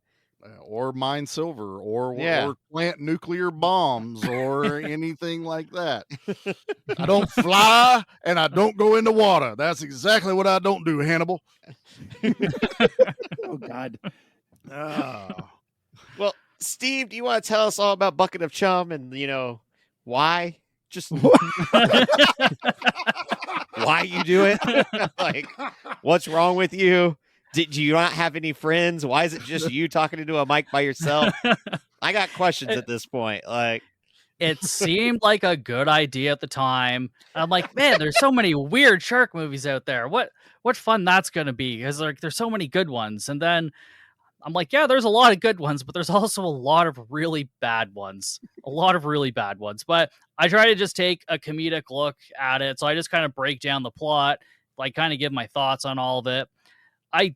Or mine silver, or plant nuclear bombs, or anything like that. I don't fly, and I don't go into water. That's exactly what I don't do, Hannibal. Oh, God. Well, Steve, do you want to tell us all about Bucket of Chum and, you know, why? Just why you do it? Like, what's wrong with you? Did you not have any friends? Why is it just you talking into a mic by yourself? I got questions at this point. Like, it seemed like a good idea at the time. I'm like, man, there's so many weird shark movies out there. What fun that's going to be? Because like, there's so many good ones. And then I'm like, yeah, there's a lot of good ones, but there's also a lot of really bad ones. But I try to just take a comedic look at it. So I just kind of break down the plot, like kind of give my thoughts on all of it. I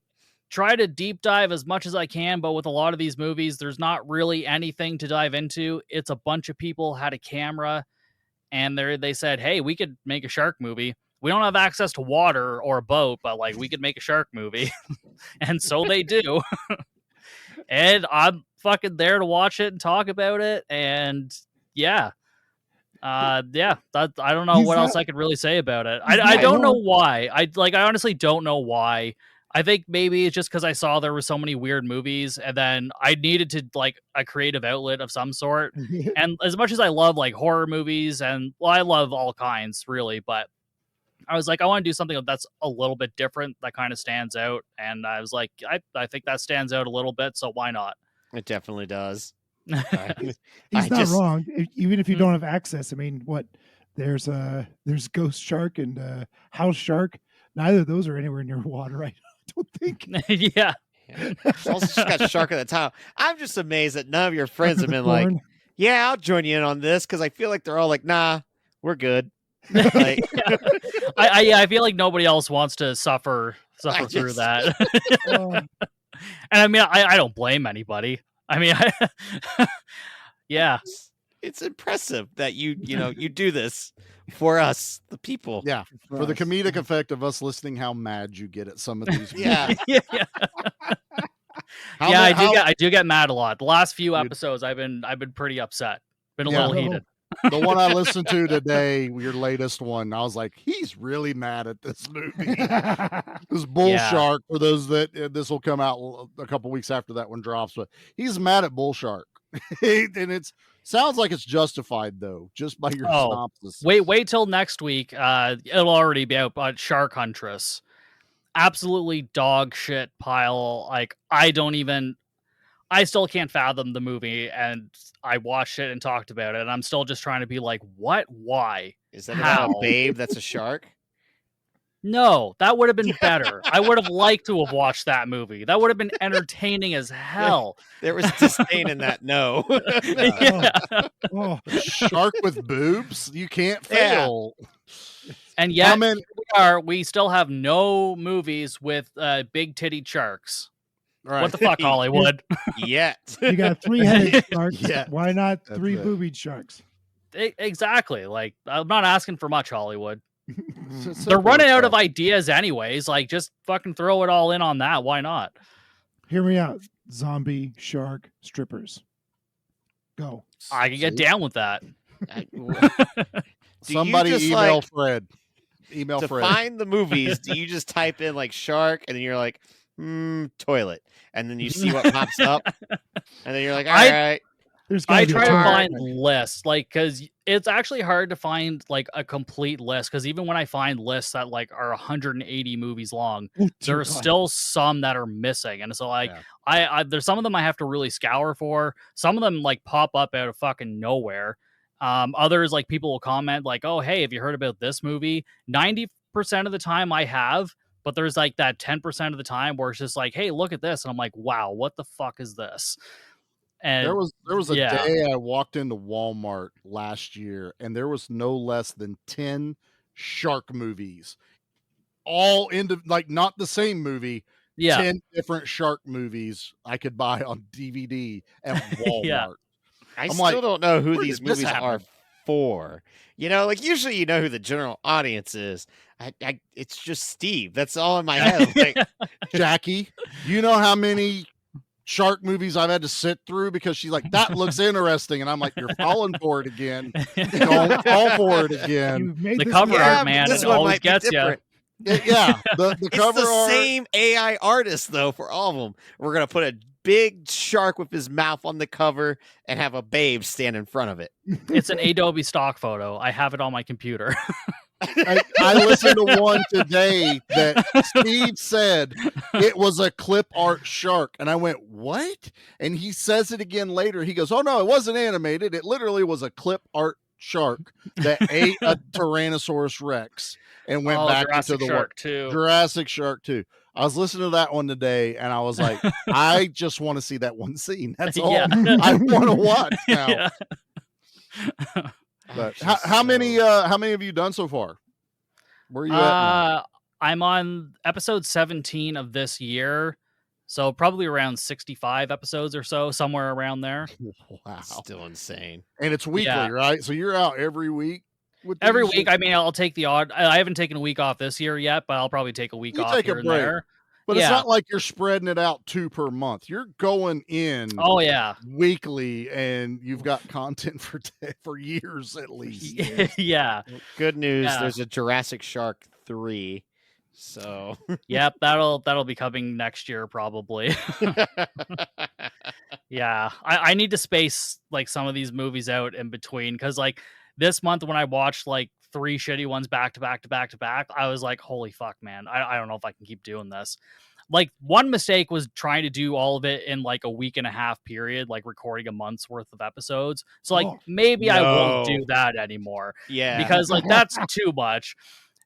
try to deep dive as much as I can, but with a lot of these movies, there's not really anything to dive into. It's a bunch of people had a camera and they said, hey, we could make a shark movie. We don't have access to water or a boat, but like we could make a shark movie. And so they do. And I'm fucking there to watch it and talk about it. And I don't know what else I could really say about it. I don't know why. I honestly don't know why. I think maybe it's just because I saw there were so many weird movies, and then I needed to like a creative outlet of some sort. And as much as I love like horror movies, and I love all kinds really, but I was like, I want to do something that's a little bit different that kind of stands out. And I was like, I think that stands out a little bit, so why not? It definitely does. He's not wrong. Even if you don't have access, I mean, there's Ghost Shark and House Shark. Neither of those are anywhere near water. I don't think. Yeah. It's also just got Shark at the top. I'm just amazed that none of your friends have been like, yeah, I'll join you in on this, because I feel like they're all like, nah, we're good. Like, I feel like nobody else wants to suffer through that. And I mean, I don't blame anybody. I mean, yeah, it's impressive that you do this for us, the people. Yeah, for the comedic effect of us listening, how mad you get at some of these. Yeah. I do get mad a lot. The last few episodes, I've been pretty upset. Been a little heated. The one I listened to today, your latest one, I was like, he's really mad at this movie. This Bull Shark, for those that this will come out a couple weeks after that one drops, but he's mad at Bull Shark. And it sounds like it's justified though, just by your synopsis. Wait till next week. It'll already be out, but Shark Huntress. Absolutely dog shit pile. Like I still can't fathom the movie, and I watched it and talked about it, and I'm still just trying to be like, what? Why? Is that about a babe that's a shark? No, that would have been better. I would have liked to have watched that movie. That would have been entertaining as hell. There was disdain in that. No. Shark with boobs? You can't fail. Yeah. And yet we still have no movies with big titty sharks. Right. What the fuck, Hollywood? Yet. You got 3-headed sharks. Yeah. Why not That's 3 it. boobied sharks? Exactly. Like, I'm not asking for much, Hollywood. They're running out of ideas anyways. Like, just fucking throw it all in on that. Why not? Hear me out. Zombie shark strippers. Go. I can get down with that. Somebody email Fred. Email to Fred. find the movies, do you just type in like shark and then you're like, toilet, and then you see what pops up, and then you're like, all right. I try to find lists, like, because it's actually hard to find like a complete list. Because even when I find lists that like are 180 movies long, there are still some that are missing, and so like I there's some of them I have to really scour for. Some of them like pop up out of fucking nowhere. Others, like, people will comment like, oh, hey, have you heard about this movie? 90% of the time I have, but there's like that 10% of the time where it's just like, hey, look at this. And I'm like, wow, what the fuck is this? And there was a day I walked into Walmart last year and there was no less than 10 shark movies, all into like not the same movie. 10 different shark movies I could buy on DVD at Walmart. I still don't know who these movies are for. You know, like usually you know who the general audience is. It's just Steve. That's all in my head. Like, Jackie, you know how many shark movies I've had to sit through because she's like, that looks interesting, and I'm like, you're falling for it again. Don't fall for it again. The cover art, man, it always gets you. Yeah, the cover it's the art. Same AI artist though for all of them. We're gonna put a big shark with his mouth on the cover and have a babe stand in front of it. It's an Adobe stock photo. I have it on my computer. I listened to one today that Steve said it was a clip art shark, and I went, what? And he says it again later. He goes, oh no, it wasn't animated. It literally was a clip art shark that ate a Tyrannosaurus Rex and went back Jurassic into the Shark 2. Jurassic Shark 2. I was listening to that one today, and I was like, I just want to see that one scene. That's all I want to watch now. Yeah. But how many have you done so far? Where are you at now? I'm on episode 17 of this year, so probably around 65 episodes or so, somewhere around there. Wow, still insane. And it's weekly, right? So you're out every week. Every week. I mean, I'll take the odd. I haven't taken a week off this year yet, but I'll probably take a week off here and there. But it's not like you're spreading it out 2 per month. You're going in weekly, and you've got content for years at least. Yeah. Good news. There's a Jurassic Shark 3. So yep, that'll be coming next year probably. Yeah. I need to space like some of these movies out in between, because like this month when I watched like 3 shitty ones back to back, I was like, holy fuck, man. I don't know if I can keep doing this. Like, one mistake was trying to do all of it in like a week and a half period, like recording a month's worth of episodes. So like maybe I won't do that anymore. Yeah. Because like that's too much.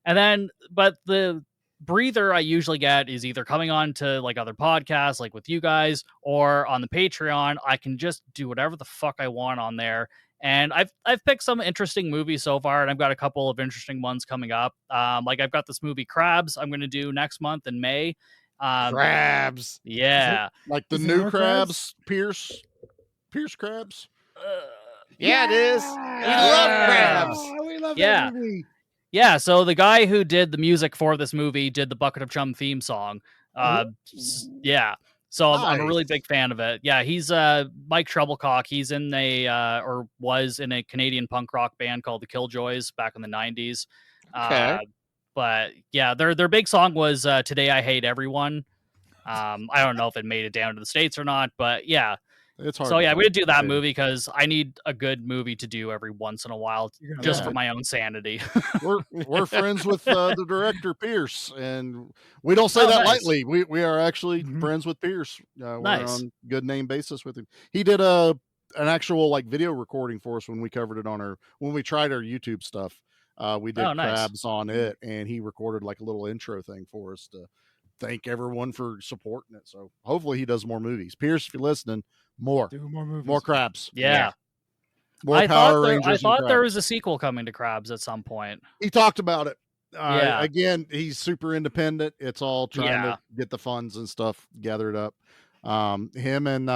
And then, but the breather I usually get is either coming on to like other podcasts, like with you guys, or on the Patreon. I can just do whatever the fuck I want on there. And I've picked some interesting movies so far, and I've got a couple of interesting ones coming up. Like I've got this movie Crabs I'm going to do next month in May. Crabs, yeah, like the new Crabs, Pierce Crabs. Yeah, it is. We love Crabs. We love that movie. Yeah. So the guy who did the music for this movie did the Bucket of Chum theme song. Yeah. So I'm a really big fan of it. Yeah, he's Mike Treblecock. He's in or was in a Canadian punk rock band called the Killjoys back in the 90s. Okay. But yeah, their big song was Today I Hate Everyone. I don't know if it made it down to the States or not, but yeah. It's hard. So yeah, we're gonna do that movie because I need a good movie to do every once in a while, just for my own sanity. We're friends with the director Pierce, and we don't say that lightly. We are actually friends with Pierce. We're on good name basis with him. He did an actual like video recording for us when we covered it on when we tried our YouTube stuff. We did nice. crabs on it, and he recorded like a little intro thing for us to thank everyone for supporting it. So hopefully he does more movies. Pierce, if you're listening, Do more movies. more crabs. Yeah. More I Power thought Rangers. I thought and there crabs. was a sequel coming to Crabs at some point. He talked about it. Yeah. Again, he's super independent. It's all trying Yeah. to get the funds and stuff gathered up. Him and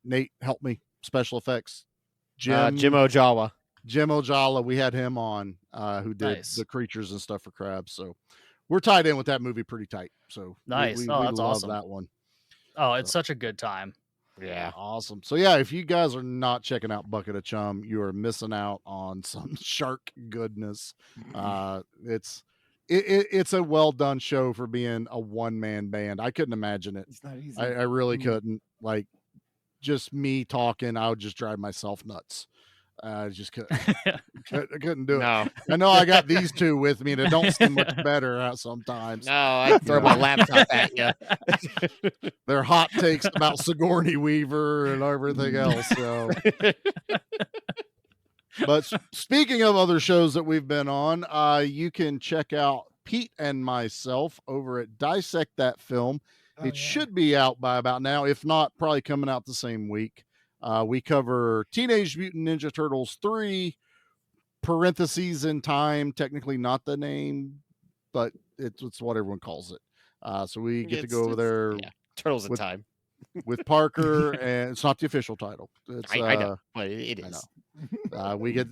Nate, help me, special effects. Jim Ojawa. Jim Ojala, we had him on, who did Nice. the creatures and stuff for crabs. So we're tied in with that movie pretty tight. So Nice. we That's love awesome. that one. Oh, it's such a good time. Yeah. Awesome. So yeah, if you guys are not checking out Bucket of Chum, you are missing out on some shark goodness. It's a well done show for being a one man band. I couldn't imagine it. It's not easy. I really couldn't. Like, just me talking, I would just drive myself nuts. I just couldn't. I couldn't do it. No. I know I got these two with me, and it don't seem much better sometimes. No, I'd throw my laptop at you. Their hot takes about Sigourney Weaver and everything else. So, but speaking of other shows that we've been on, you can check out Pete and myself over at Dissect That Film. It should be out by about now. If not, probably coming out the same week. We cover Teenage Mutant Ninja Turtles 3, parentheses in time, technically not the name, but it's what everyone calls it. So we get to go over there. Yeah. Turtles in Time. With Parker, and it's not the official title. It's, I know, but it is.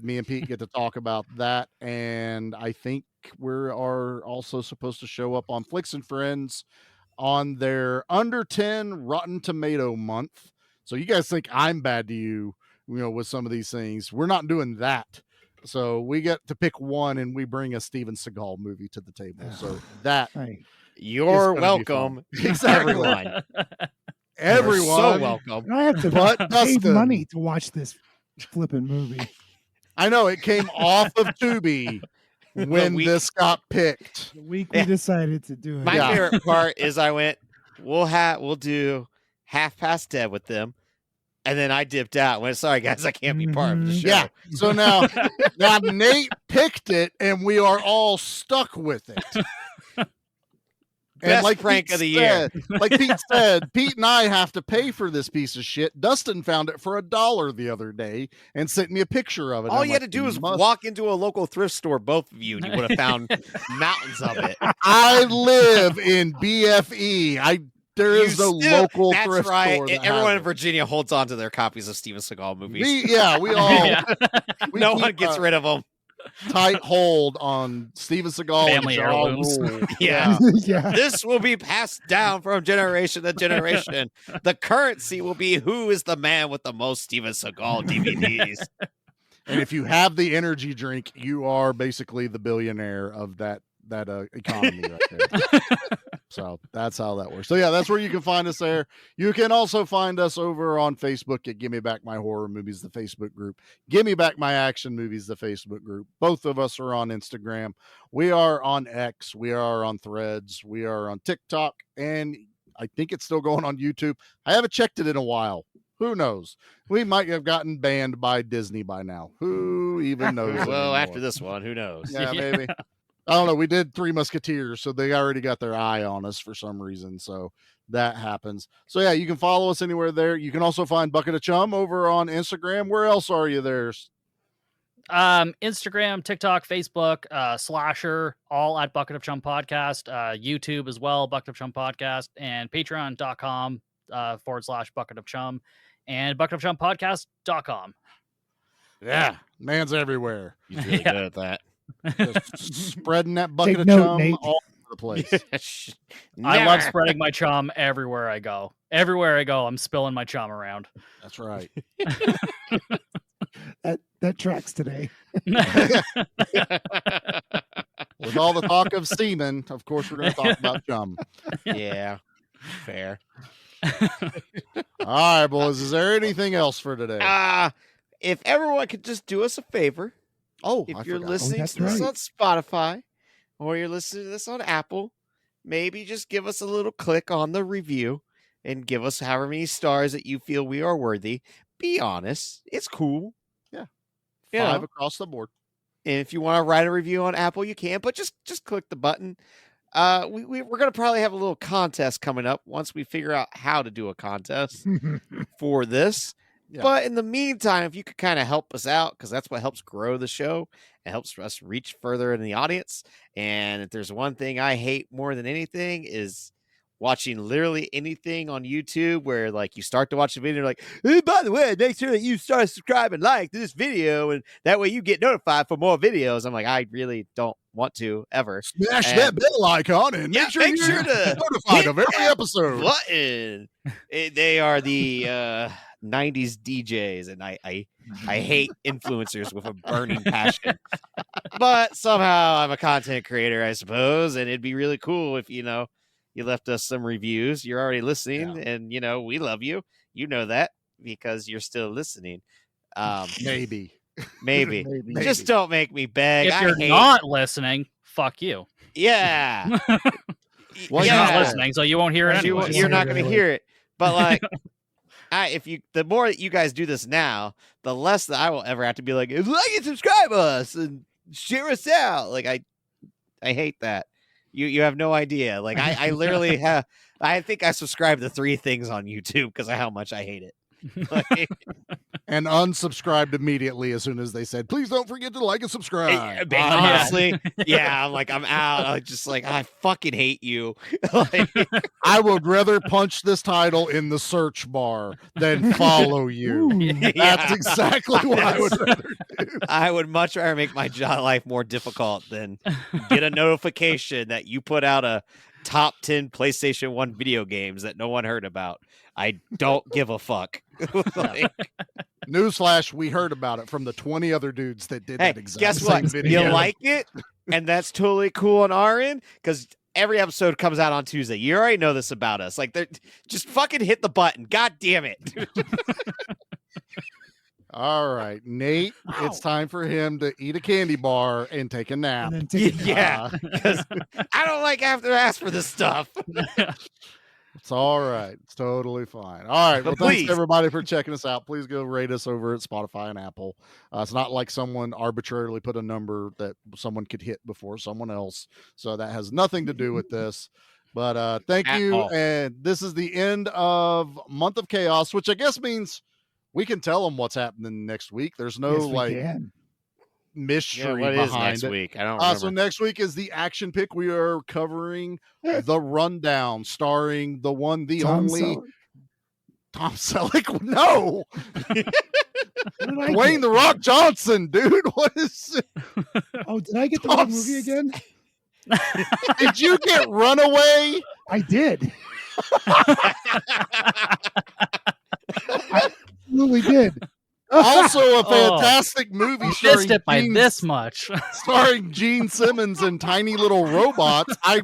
Me and Pete get to talk about that, and I think we are also supposed to show up on Flicks and Friends on their under 10 Rotten Tomato month. So you guys think I'm bad to you know, with some of these things. We're not doing that. So we get to pick one, and we bring a Steven Seagal movie to the table. So that you're welcome, everyone. Everyone, so welcome. And I have to But pay Dustin. money to watch this flipping movie. I know it came off of Tubi when this got picked. The week we decided to do it. My favorite part is I went, we'll do Half Past Dead with them. And then I dipped out and went, sorry guys, I can't be part of the show. Yeah. So now Nate picked it, and we are all stuck with it. Best like prank Pete of the said, year. Like Pete said, Pete and I have to pay for this piece of shit. Dustin found it for $1 the other day and sent me a picture of it. All you had to do was walk into a local thrift store, both of you, and you would have found mountains of it. I live in BFE. There is no local That's thrift right. store. And everyone in Virginia holds on to their copies of Steven Seagal movies. We all. No one gets rid of them. Tight hold on Steven Seagal Family and Ja heirlooms. Rule. Yeah. Yeah. This will be passed down from generation to generation. The currency will be who is the man with the most Steven Seagal DVDs. And if you have the energy drink, you are basically the billionaire of that economy right there. So that's how that works. So yeah, that's where you can find us there. You can also find us over on Facebook at Give Me Back My Horror Movies, the Facebook group. Give Me Back My Action Movies, the Facebook group. Both of us are on Instagram. We are on X. We are on Threads. We are on TikTok. And I think it's still going on YouTube. I haven't checked it in a while. Who knows? We might have gotten banned by Disney by now. Who even knows? Well, anymore? after this one, who knows? Yeah, maybe. I don't know. We did Three Musketeers, so they already got their eye on us for some reason. So that happens. So yeah, you can follow us anywhere there. You can also find Bucket of Chum over on Instagram. Where else are you there? Instagram, TikTok, Facebook, Slasher, all at Bucket of Chum Podcast, YouTube as well, Bucket of Chum Podcast, and patreon.com / Bucket of Chum, and bucketofchumpodcast.com. Yeah, man's everywhere. He's really good at that. Just spreading that bucket Take of note, chum Nate. all over the place. I love spreading my chum everywhere I go. Everywhere I go, I'm spilling my chum around. That's right. That tracks today. With all the talk of semen, of course, we're going to talk about chum. Yeah, fair. All right, boys. Is there anything else for today? If everyone could just do us a favor. If you're listening to this on Spotify or you're listening to this on Apple, maybe just give us a little click on the review and give us however many stars that you feel we are worthy. Be honest. It's cool. Yeah. You 5 know. across the board. And if you want to write a review on Apple, you can, but just click the button. We're going to probably have a little contest coming up once we figure out how to do a contest for this. Yeah. But in the meantime, if you could kind of help us out, because that's what helps grow the show. It helps us reach further in the audience. And if there's one thing I hate more than anything is watching literally anything on YouTube where like you start to watch the video and like, hey, by the way, make sure that you start subscribing, like this video, and that way you get notified for more videos. I'm like, I really don't want to ever. Smash that bell icon and make sure to notified of every episode. Button. They are the 90s DJs, and I hate influencers with a burning passion. But somehow I'm a content creator, I suppose, and it'd be really cool if you left us some reviews. You're already listening, and we love you. You know that because you're still listening. Maybe. Just don't make me beg. If you're not listening, fuck you. Yeah. Well, you're not listening, so you won't hear it anyway. You're not going to hear it. But like, the more that you guys do this now, the less that I will ever have to be like, like and subscribe us and share us out. Like I hate that. You have no idea. Like I literally have. I think I subscribe to 3 things on YouTube because of how much I hate it. Like, and unsubscribed immediately as soon as they said, please don't forget to like and subscribe. Honestly, yeah, I'm out. I fucking hate you. Like, I would rather punch this title in the search bar than follow you. That's exactly what I would rather do. I would much rather make my life more difficult than get a notification that you put out a top 10 PlayStation 1 video games that no one heard about. I don't give a fuck. Like, newsflash, we heard about it from the 20 other dudes that did that exact guess same what? video. You like it, and that's totally cool on our end, because every episode comes out on Tuesday. You already know this about us. Like, just fucking hit the button. God damn it. All right, Nate, it's time for him to eat a candy bar and take a nap. Yeah, because I don't like have to ask for this stuff. It's all right. It's totally fine. All right. Well, thanks everybody for checking us out. Please go rate us over at Spotify and Apple. It's not like someone arbitrarily put a number that someone could hit before someone else. So that has nothing to do with this. But thank you. And this is the end of Month of Chaos, which I guess means we can tell them what's happening next week. There's no mystery what behind is next it. Week? I don't remember. So next week is the action pick. We are covering The Rundown, starring the one, the only Tom Selleck. No, Dwayne The Rock Johnson, dude. What is it? Oh, did I get the wrong movie again? Did you get Runaway? I did. I absolutely did. Also a fantastic movie. Missed it by this much. Starring Gene Simmons and tiny little robots. I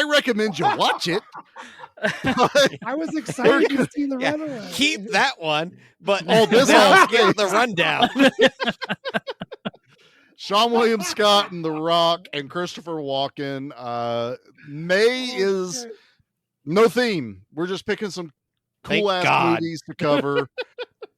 recommend you watch it. I was excited to see The Runaway. Keep that one, but this now get The Rundown. Sean William Scott and The Rock and Christopher Walken. May is no theme. We're just picking some cool ass movies to cover.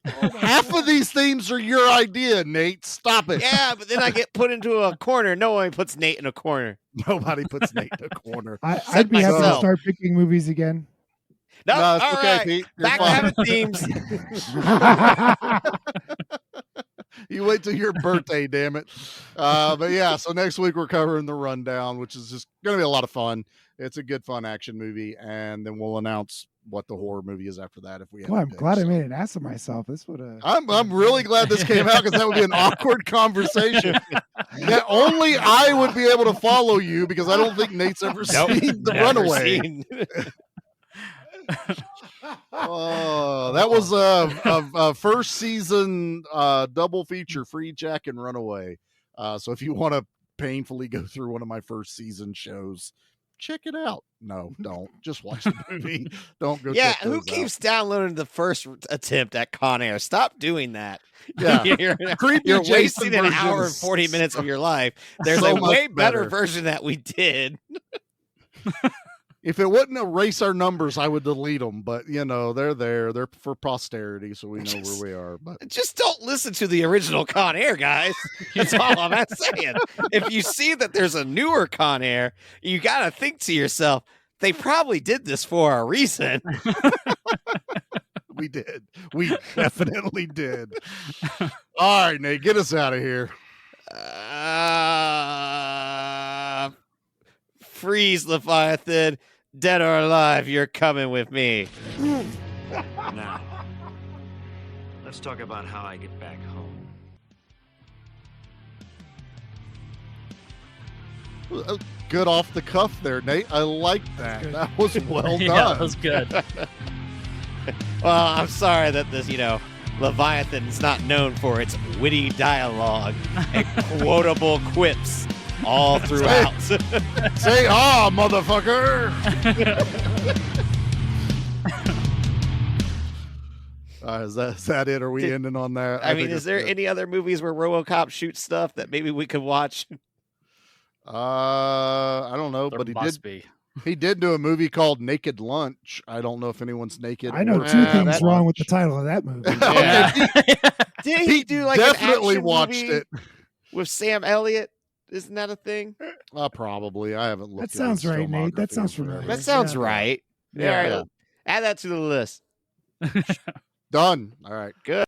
Half of these themes are your idea, Nate. Stop it. Yeah, but then I get put into a corner. No one puts Nate in a corner. Nobody puts Nate in a corner. I'd be happy to start picking movies again. No, it's okay, right. Pete. Back to having themes. You wait till your birthday, damn it. But yeah, so next week we're covering The Rundown, which is just going to be a lot of fun. It's a good, fun action movie, and then we'll announce what the horror movie is after that. If we have, I'm glad I made an ass of myself. This would have. I'm really glad this came out because that would be an awkward conversation that only I would be able to follow you because I don't think Nate's ever seen The Runaway. Oh, that was a first season double feature, Free Jack and Runaway. So if you want to painfully go through one of my first season shows, check it out. No, don't. Just watch the movie. Don't go. Yeah, who keeps downloading the first attempt at Con Air? Stop doing that. Yeah, you're wasting an hour and 40 minutes of your life. There's a way better version that we did. If it wouldn't erase our numbers, I would delete them. But they're there. They're for posterity, so we know where we are. But just don't listen to the original Con Air, guys. That's all I'm saying. If you see that there's a newer Con Air, you got to think to yourself, they probably did this for a reason. We did. We definitely did. All right, Nate, get us out of here. Freeze, Leviathan. Dead or alive, you're coming with me. Now, let's talk about how I get back home. Good off the cuff there, Nate. I like that. That was well done. Yeah, that was good. Well, I'm sorry that this, Leviathan is not known for its witty dialogue and quotable quips all throughout. Say, motherfucker. Is that it? Are we ending on that? I mean, is there any other movies where RoboCop shoots stuff that maybe we could watch? I don't know, but he did do a movie called Naked Lunch. I don't know if anyone's naked. I know two things wrong with the title of that movie. Did he do like definitely an action watched movie it with Sam Elliott? Isn't that a thing? Probably. I haven't looked. That sounds right, Nate. That sounds familiar. That sounds right. Yeah. All right. Add that to the list. Done. All right. Good.